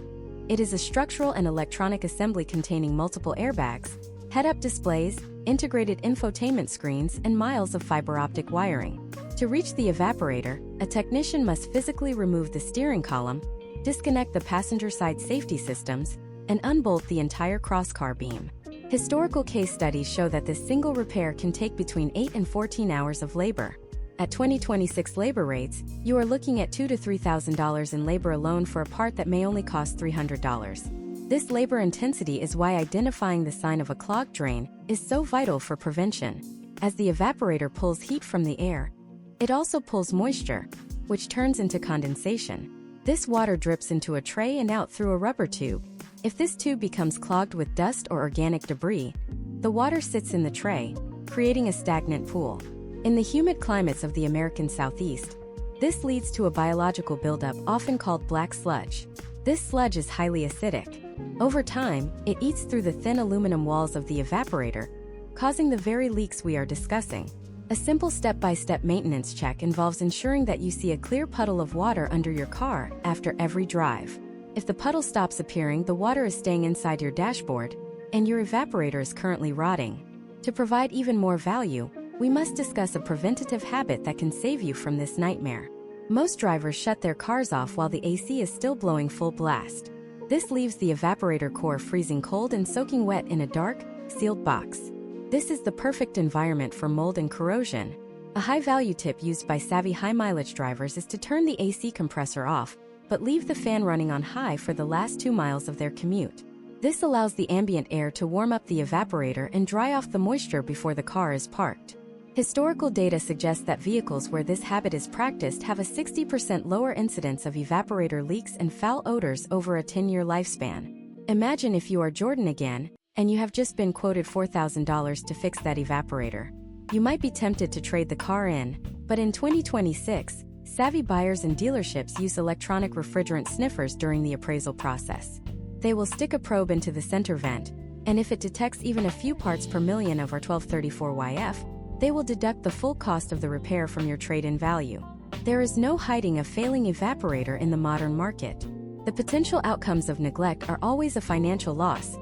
It is a structural and electronic assembly containing multiple airbags, head-up displays, integrated infotainment screens, and miles of fiber optic wiring. To reach the evaporator, a technician must physically remove the steering column, disconnect the passenger side safety systems, and unbolt the entire crosscar beam. Historical case studies show that this single repair can take between 8 and 14 hours of labor. At 2026 labor rates, you are looking at $2,000 to $3,000 in labor alone for a part that may only cost $300. This labor intensity is why identifying the sign of a clogged drain is so vital for prevention. As the evaporator pulls heat from the air, it also pulls moisture, which turns into condensation. This water drips into a tray and out through a rubber tube. If this tube becomes clogged with dust or organic debris, the water sits in the tray, creating a stagnant pool. In the humid climates of the American Southeast, this leads to a biological buildup often called black sludge. This sludge is highly acidic. Over time, it eats through the thin aluminum walls of the evaporator, causing the very leaks we are discussing. A simple step-by-step maintenance check involves ensuring that you see a clear puddle of water under your car after every drive. If the puddle stops appearing, the water is staying inside your dashboard, and your evaporator is currently rotting. To provide even more value, we must discuss a preventative habit that can save you from this nightmare. Most drivers shut their cars off while the AC is still blowing full blast. This leaves the evaporator core freezing cold and soaking wet in a dark, sealed box. This is the perfect environment for mold and corrosion. A high-value tip used by savvy high-mileage drivers is to turn the AC compressor off, but leave the fan running on high for the last 2 miles of their commute. This allows the ambient air to warm up the evaporator and dry off the moisture before the car is parked. Historical data suggests that vehicles where this habit is practiced have a 60% lower incidence of evaporator leaks and foul odors over a 10-year lifespan. Imagine if you are Jordan again, and you have just been quoted $4,000 to fix that evaporator. You might be tempted to trade the car in, but in 2026, savvy buyers and dealerships use electronic refrigerant sniffers during the appraisal process. They will stick a probe into the center vent, and if it detects even a few parts per million of R1234YF, they will deduct the full cost of the repair from your trade-in value. There is no hiding a failing evaporator in the modern market. The potential outcomes of neglect are always a financial loss,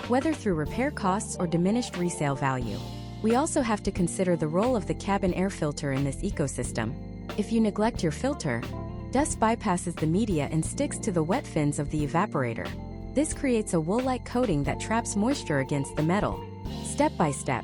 whether through repair costs or diminished resale value. We also have to consider the role of the cabin air filter in this ecosystem. If you neglect your filter, dust bypasses the media and sticks to the wet fins of the evaporator. This creates a wool-like coating that traps moisture against the metal. Step by step,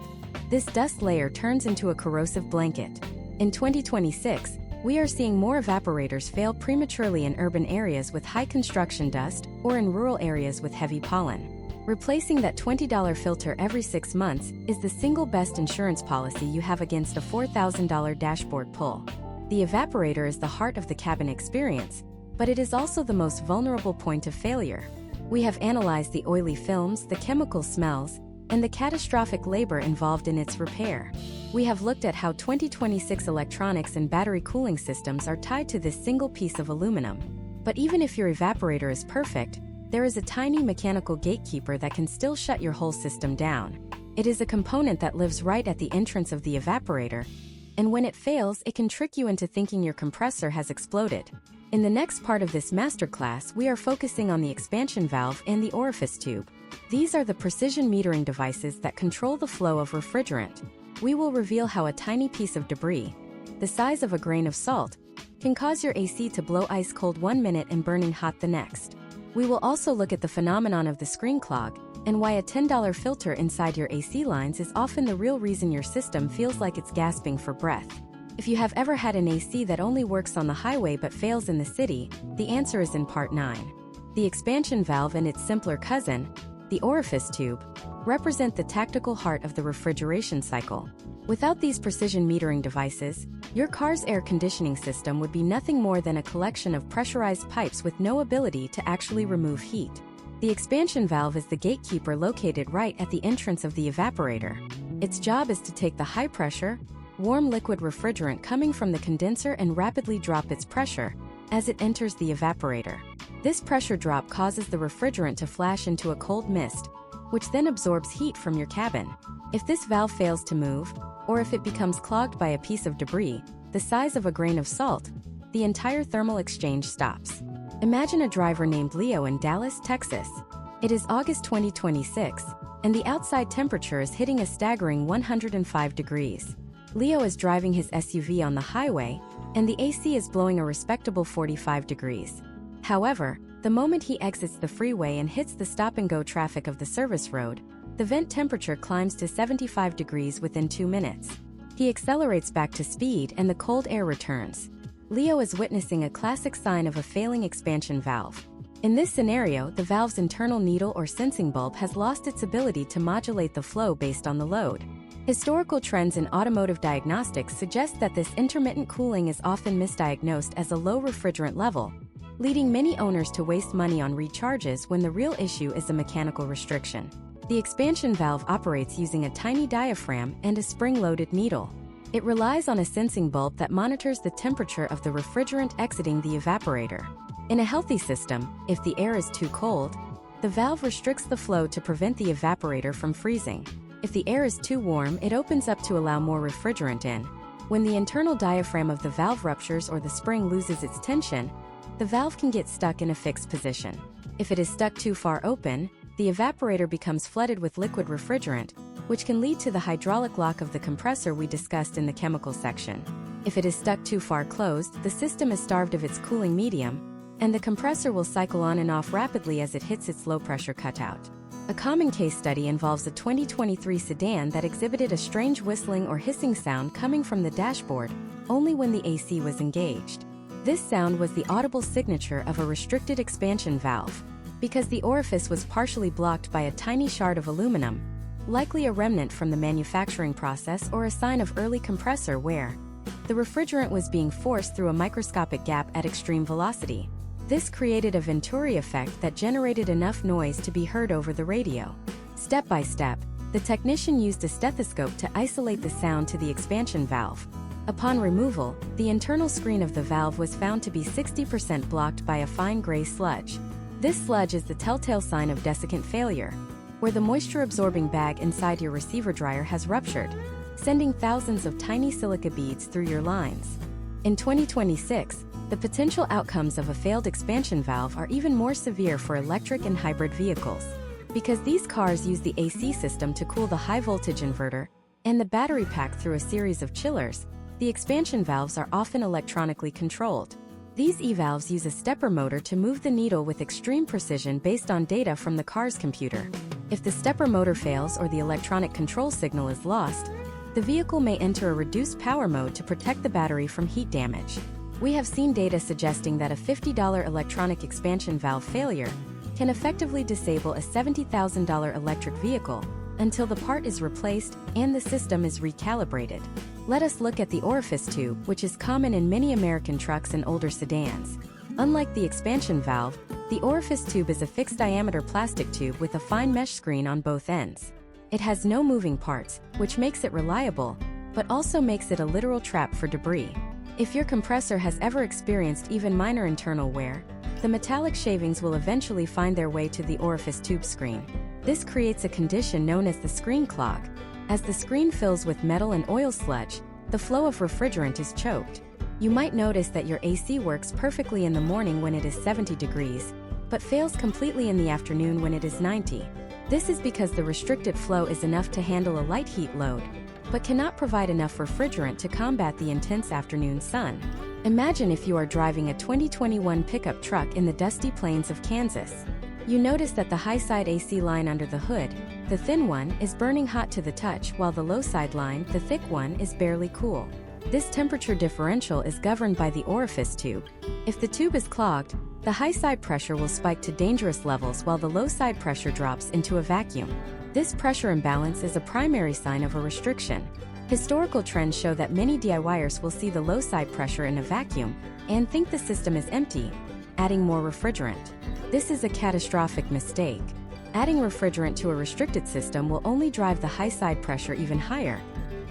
this dust layer turns into a corrosive blanket. In 2026, we are seeing more evaporators fail prematurely in urban areas with high construction dust or in rural areas with heavy pollen. Replacing that $20 filter every 6 months is the single best insurance policy you have against a $4,000 dashboard pull. The evaporator is the heart of the cabin experience, but it is also the most vulnerable point of failure. We have analyzed the oily films, the chemical smells, and the catastrophic labor involved in its repair. We have looked at how 2026 electronics and battery cooling systems are tied to this single piece of aluminum. But even if your evaporator is perfect, there is a tiny mechanical gatekeeper that can still shut your whole system down. It is a component that lives right at the entrance of the evaporator, and when it fails, it can trick you into thinking your compressor has exploded. In the next part of this masterclass, we are focusing on the expansion valve and the orifice tube. These are the precision metering devices that control the flow of refrigerant. We will reveal how a tiny piece of debris, the size of a grain of salt, can cause your AC to blow ice cold 1 minute and burning hot the next. We will also look at the phenomenon of the screen clog and why a $10 filter inside your AC lines is often the real reason your system feels like it's gasping for breath. If you have ever had an AC that only works on the highway but fails in the city, the answer is in part 9. The expansion valve and its simpler cousin, the orifice tube, represent the tactical heart of the refrigeration cycle. Without these precision metering devices, your car's air conditioning system would be nothing more than a collection of pressurized pipes with no ability to actually remove heat. The expansion valve is the gatekeeper located right at the entrance of the evaporator. Its job is to take the high-pressure, warm liquid refrigerant coming from the condenser and rapidly drop its pressure as it enters the evaporator. This pressure drop causes the refrigerant to flash into a cold mist, which then absorbs heat from your cabin. If this valve fails to move, or if it becomes clogged by a piece of debris the size of a grain of salt, the entire thermal exchange stops. Imagine a driver named Leo in Dallas, Texas. It is August 2026, and the outside temperature is hitting a staggering 105 degrees. Leo is driving his SUV on the highway, and the AC is blowing a respectable 45 degrees. However, The moment he exits the freeway and hits the stop-and-go traffic of the service road, the vent temperature climbs to 75 degrees within 2 minutes. He accelerates back to speed and the cold air returns. Leo is witnessing a classic sign of a failing expansion valve. In this scenario, the valve's internal needle or sensing bulb has lost its ability to modulate the flow based on the load. Historical trends in automotive diagnostics suggest that this intermittent cooling is often misdiagnosed as a low refrigerant level, leading many owners to waste money on recharges when the real issue is a mechanical restriction. The expansion valve operates using a tiny diaphragm and a spring-loaded needle. It relies on a sensing bulb that monitors the temperature of the refrigerant exiting the evaporator. In a healthy system, if the air is too cold, the valve restricts the flow to prevent the evaporator from freezing. If the air is too warm, it opens up to allow more refrigerant in. When the internal diaphragm of the valve ruptures or the spring loses its tension, the valve can get stuck in a fixed position. If it is stuck too far open, the evaporator becomes flooded with liquid refrigerant, which can lead to the hydraulic lock of the compressor we discussed in the chemical section. If it is stuck too far closed, the system is starved of its cooling medium, and the compressor will cycle on and off rapidly as it hits its low-pressure cutout. A common case study involves a 2023 sedan that exhibited a strange whistling or hissing sound coming from the dashboard, only when the AC was engaged. This sound was the audible signature of a restricted expansion valve, because the orifice was partially blocked by a tiny shard of aluminum, likely a remnant from the manufacturing process or a sign of early compressor wear. The refrigerant was being forced through a microscopic gap at extreme velocity. This created a Venturi effect that generated enough noise to be heard over the radio. Step by step, the technician used a stethoscope to isolate the sound to the expansion valve. Upon removal, the internal screen of the valve was found to be 60% blocked by a fine gray sludge. This sludge is the telltale sign of desiccant failure, where the moisture-absorbing bag inside your receiver dryer has ruptured, sending thousands of tiny silica beads through your lines. In 2026, the potential outcomes of a failed expansion valve are even more severe for electric and hybrid vehicles. Because these cars use the AC system to cool the high-voltage inverter and the battery pack through a series of chillers, the expansion valves are often electronically controlled. These e-valves use a stepper motor to move the needle with extreme precision based on data from the car's computer. If the stepper motor fails or the electronic control signal is lost, the vehicle may enter a reduced power mode to protect the battery from heat damage. We have seen data suggesting that a $50 electronic expansion valve failure can effectively disable a $70,000 electric vehicle until the part is replaced and the system is recalibrated. Let us look at the orifice tube, which is common in many American trucks and older sedans. Unlike the expansion valve, the orifice tube is a fixed-diameter plastic tube with a fine mesh screen on both ends. It has no moving parts, which makes it reliable, but also makes it a literal trap for debris. If your compressor has ever experienced even minor internal wear, the metallic shavings will eventually find their way to the orifice tube screen. This creates a condition known as the screen clog. As the screen fills with metal and oil sludge, the flow of refrigerant is choked. You might notice that your AC works perfectly in the morning when it is 70 degrees, but fails completely in the afternoon when it is 90. This is because the restricted flow is enough to handle a light heat load, but cannot provide enough refrigerant to combat the intense afternoon sun. Imagine if you are driving a 2021 pickup truck in the dusty plains of Kansas. You notice that the high-side AC line under the hood, the thin one, is burning hot to the touch, while the low-side line, the thick one, is barely cool. This temperature differential is governed by the orifice tube. If the tube is clogged, the high-side pressure will spike to dangerous levels while the low-side pressure drops into a vacuum. This pressure imbalance is a primary sign of a restriction. Historical trends show that many DIYers will see the low-side pressure in a vacuum and think the system is empty, adding more refrigerant. This is a catastrophic mistake. Adding refrigerant to a restricted system will only drive the high-side pressure even higher,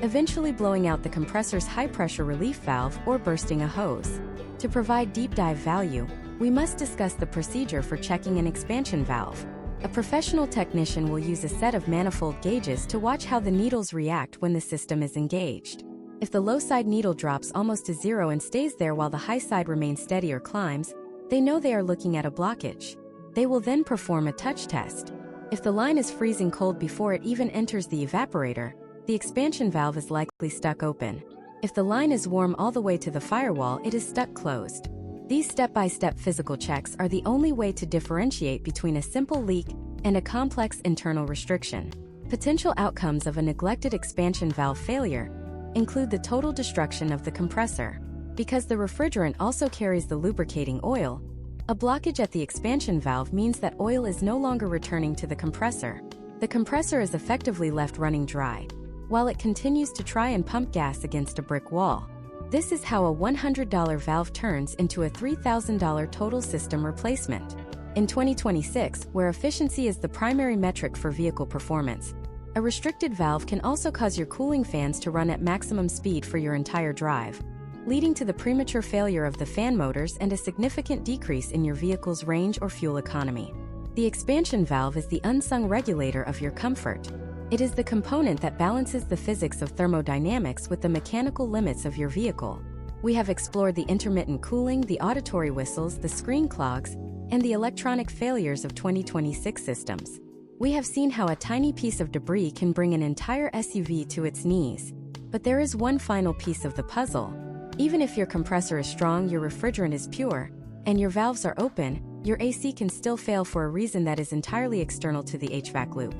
eventually blowing out the compressor's high-pressure relief valve or bursting a hose. To provide deep dive value, we must discuss the procedure for checking an expansion valve. A professional technician will use a set of manifold gauges to watch how the needles react when the system is engaged. If the low-side needle drops almost to zero and stays there while the high side remains steady or climbs, they know they are looking at a blockage. They will then perform a touch test. If the line is freezing cold before it even enters the evaporator, the expansion valve is likely stuck open. If the line is warm all the way to the firewall, it is stuck closed. These step-by-step physical checks are the only way to differentiate between a simple leak and a complex internal restriction. Potential outcomes of a neglected expansion valve failure include the total destruction of the compressor. Because the refrigerant also carries the lubricating oil, a blockage at the expansion valve means that oil is no longer returning to the compressor. The compressor is effectively left running dry, while it continues to try and pump gas against a brick wall. This is how a $100 valve turns into a $3,000 total system replacement. In 2026, where efficiency is the primary metric for vehicle performance, a restricted valve can also cause your cooling fans to run at maximum speed for your entire drive, leading to the premature failure of the fan motors and a significant decrease in your vehicle's range or fuel economy. The expansion valve is the unsung regulator of your comfort. It is the component that balances the physics of thermodynamics with the mechanical limits of your vehicle. We have explored the intermittent cooling, the auditory whistles, the screen clogs, and the electronic failures of 2026 systems. We have seen how a tiny piece of debris can bring an entire SUV to its knees. But there is one final piece of the puzzle. Even if your compressor is strong, your refrigerant is pure, and your valves are open, your AC can still fail for a reason that is entirely external to the HVAC loop.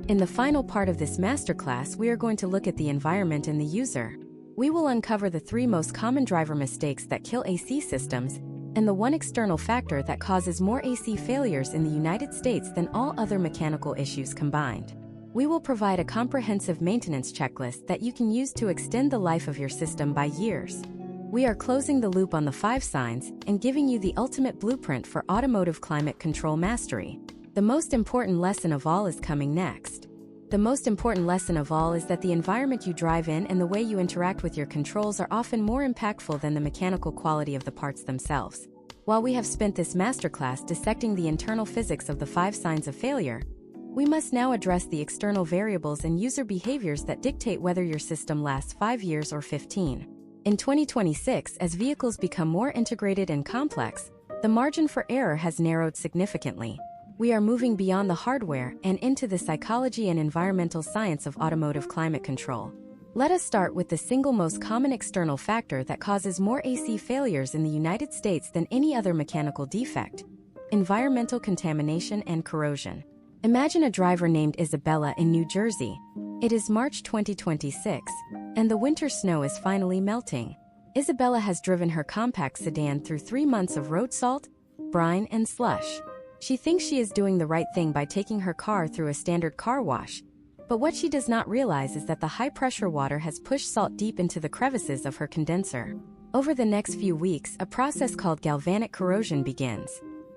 In the final part of this masterclass, we are going to look at the environment and the user. We will uncover the 3 most common driver mistakes that kill AC systems, and the one external factor that causes more AC failures in the United States than all other mechanical issues combined. We will provide a comprehensive maintenance checklist that you can use to extend the life of your system by years. We are closing the loop on the 5 signs and giving you the ultimate blueprint for automotive climate control mastery. The most important lesson of all is coming next. The most important lesson of all is that the environment you drive in and the way you interact with your controls are often more impactful than the mechanical quality of the parts themselves. While we have spent this masterclass dissecting the internal physics of the 5 signs of failure, we must now address the external variables and user behaviors that dictate whether your system lasts 5 years or 15. In 2026, as vehicles become more integrated and complex, the margin for error has narrowed significantly. We are moving beyond the hardware and into the psychology and environmental science of automotive climate control. Let us start with the single most common external factor that causes more AC failures in the United States than any other mechanical defect: environmental contamination and corrosion. Imagine a driver named Isabella in New Jersey. It is March 2026, and the winter snow is finally melting. Isabella has driven her compact sedan through 3 months of road salt, brine, and slush. She thinks she is doing the right thing by taking her car through a standard car wash. But what she does not realize is that the high-pressure water has pushed salt deep into the crevices of her condenser. Over the next few weeks, a process called galvanic corrosion begins.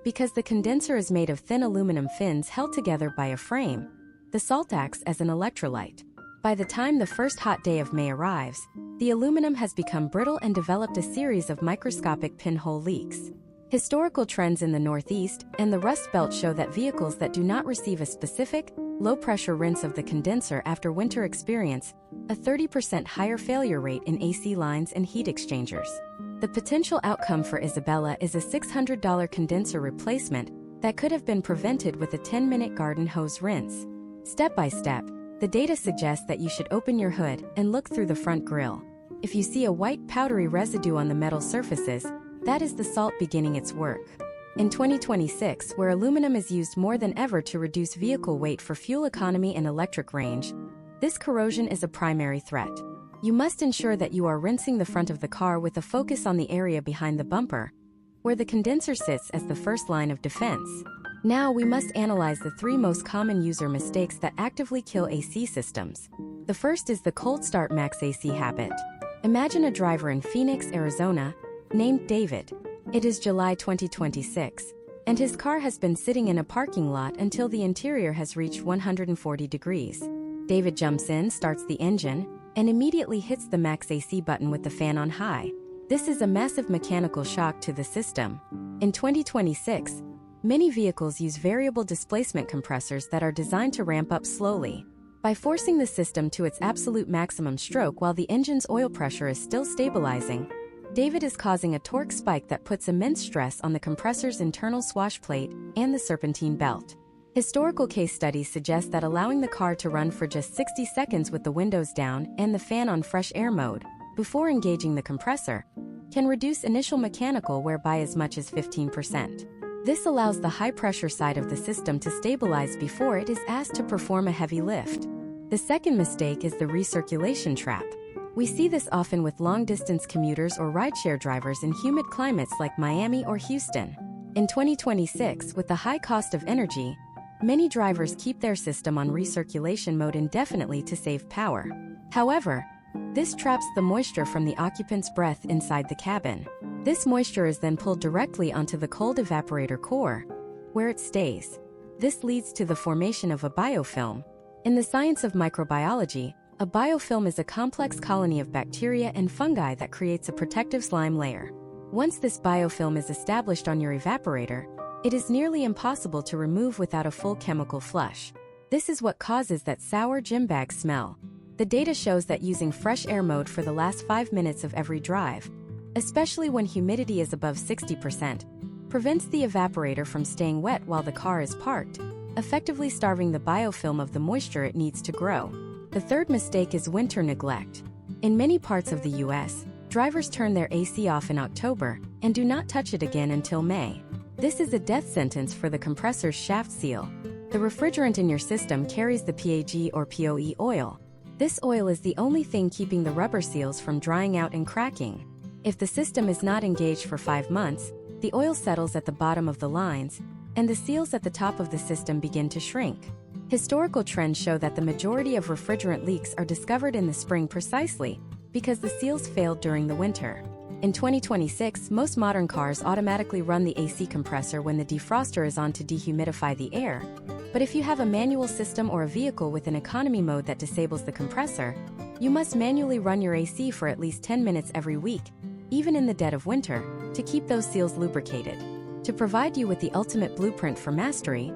Because the condenser is made of thin aluminum fins held together by a frame, the salt acts as an electrolyte. By the time the first hot day of May arrives, the aluminum has become brittle and developed a series of microscopic pinhole leaks. Historical trends in the Northeast and the Rust Belt show that vehicles that do not receive a specific, low-pressure rinse of the condenser after winter experience a 30% higher failure rate in AC lines and heat exchangers. The potential outcome for Isabella is a $600 condenser replacement that could have been prevented with a 10-minute garden hose rinse. Step by step, the data suggests that you should open your hood and look through the front grille. If you see a white powdery residue on the metal surfaces, that is the salt beginning its work. In 2026, where aluminum is used more than ever to reduce vehicle weight for fuel economy and electric range, this corrosion is a primary threat. You must ensure that you are rinsing the front of the car with a focus on the area behind the bumper, where the condenser sits as the first line of defense. Now we must analyze the 3 most common user mistakes that actively kill AC systems. The first is the cold start max AC habit. Imagine a driver in Phoenix, Arizona, named David. It is July 2026, and his car has been sitting in a parking lot until the interior has reached 140 degrees. David jumps in, starts the engine, and immediately hits the max AC button with the fan on high. This is a massive mechanical shock to the system. In 2026, many vehicles use variable displacement compressors that are designed to ramp up slowly. By forcing the system to its absolute maximum stroke while the engine's oil pressure is still stabilizing, David is causing a torque spike that puts immense stress on the compressor's internal swash plate and the serpentine belt. Historical case studies suggest that allowing the car to run for just 60 seconds with the windows down and the fan on fresh air mode, before engaging the compressor, can reduce initial mechanical wear by as much as 15%. This allows the high-pressure side of the system to stabilize before it is asked to perform a heavy lift. The second mistake is the recirculation trap. We see this often with long-distance commuters or rideshare drivers in humid climates like Miami or Houston. In 2026, with the high cost of energy, many drivers keep their system on recirculation mode indefinitely to save power. However, this traps the moisture from the occupant's breath inside the cabin. This moisture is then pulled directly onto the cold evaporator core, where it stays. This leads to the formation of a biofilm. In the science of microbiology, a biofilm is a complex colony of bacteria and fungi that creates a protective slime layer. Once this biofilm is established on your evaporator, it is nearly impossible to remove without a full chemical flush. This is what causes that sour gym bag smell. The data shows that using fresh air mode for the last 5 minutes of every drive, especially when humidity is above 60%, prevents the evaporator from staying wet while the car is parked, effectively starving the biofilm of the moisture it needs to grow. The third mistake is winter neglect. In many parts of the US, drivers turn their AC off in October and do not touch it again until May. This is a death sentence for the compressor's shaft seal. The refrigerant in your system carries the PAG or POE oil. This oil is the only thing keeping the rubber seals from drying out and cracking. If the system is not engaged for 5 months, the oil settles at the bottom of the lines, and the seals at the top of the system begin to shrink. Historical trends show that the majority of refrigerant leaks are discovered in the spring precisely because the seals failed during the winter. In 2026, most modern cars automatically run the AC compressor when the defroster is on to dehumidify the air. But if you have a manual system or a vehicle with an economy mode that disables the compressor, you must manually run your AC for at least 10 minutes every week, even in the dead of winter, to keep those seals lubricated. To provide you with the ultimate blueprint for mastery,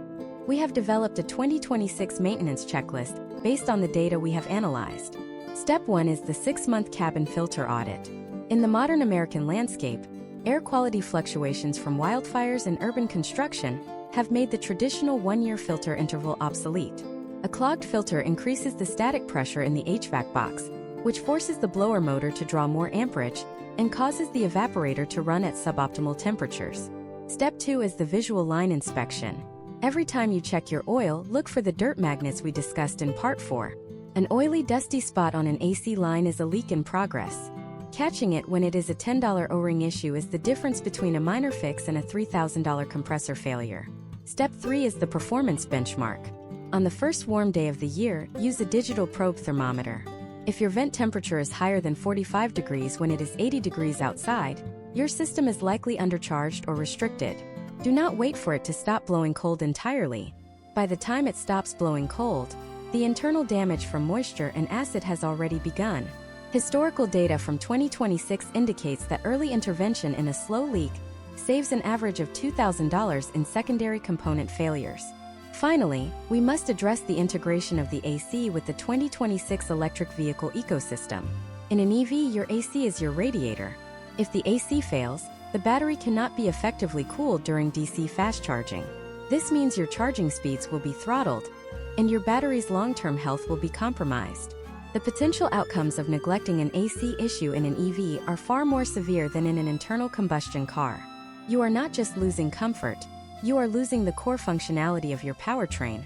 we have developed a 2026 maintenance checklist based on the data we have analyzed. Step 1 is the 6-month cabin filter audit. In the modern American landscape, air quality fluctuations from wildfires and urban construction have made the traditional 1-year filter interval obsolete. A clogged filter increases the static pressure in the HVAC box, which forces the blower motor to draw more amperage and causes the evaporator to run at suboptimal temperatures. Step 2 is the visual line inspection. Every time you check your oil, look for the dirt magnets we discussed in Part 4. An oily, dusty spot on an AC line is a leak in progress. Catching it when it is a $10 O-ring issue is the difference between a minor fix and a $3,000 compressor failure. Step 3 is the performance benchmark. On the first warm day of the year, use a digital probe thermometer. If your vent temperature is higher than 45 degrees when it is 80 degrees outside, your system is likely undercharged or restricted. Do not wait for it to stop blowing cold entirely. By the time it stops blowing cold, the internal damage from moisture and acid has already begun. Historical data from 2026 indicates that early intervention in a slow leak saves an average of $2,000 in secondary component failures. Finally, we must address the integration of the AC with the 2026 electric vehicle ecosystem. In an EV, your AC is your radiator. If the AC fails, the battery cannot be effectively cooled during DC fast charging. This means your charging speeds will be throttled, and your battery's long-term health will be compromised. The potential outcomes of neglecting an AC issue in an EV are far more severe than in an internal combustion car. You are not just losing comfort, you are losing the core functionality of your powertrain.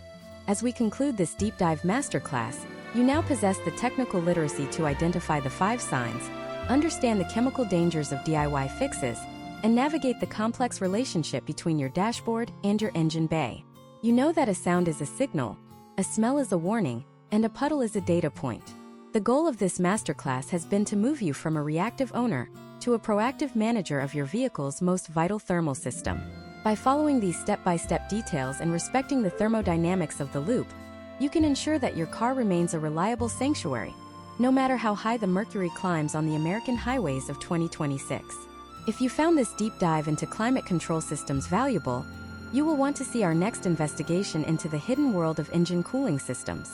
As we conclude this deep dive masterclass, you now possess the technical literacy to identify the 5 signs, understand the chemical dangers of DIY fixes, and navigate the complex relationship between your dashboard and your engine bay. You know that a sound is a signal, a smell is a warning, and a puddle is a data point. The goal of this masterclass has been to move you from a reactive owner to a proactive manager of your vehicle's most vital thermal system. By following these step-by-step details and respecting the thermodynamics of the loop, you can ensure that your car remains a reliable sanctuary, no matter how high the mercury climbs on the American highways of 2026. If you found this deep dive into climate control systems valuable, you will want to see our next investigation into the hidden world of engine cooling systems.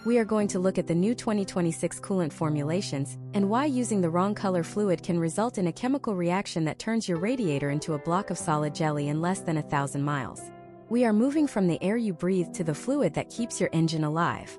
We are going to look at the new 2026 coolant formulations and why using the wrong color fluid can result in a chemical reaction that turns your radiator into a block of solid jelly in less than 1,000 miles. We are moving from the air you breathe to the fluid that keeps your engine alive.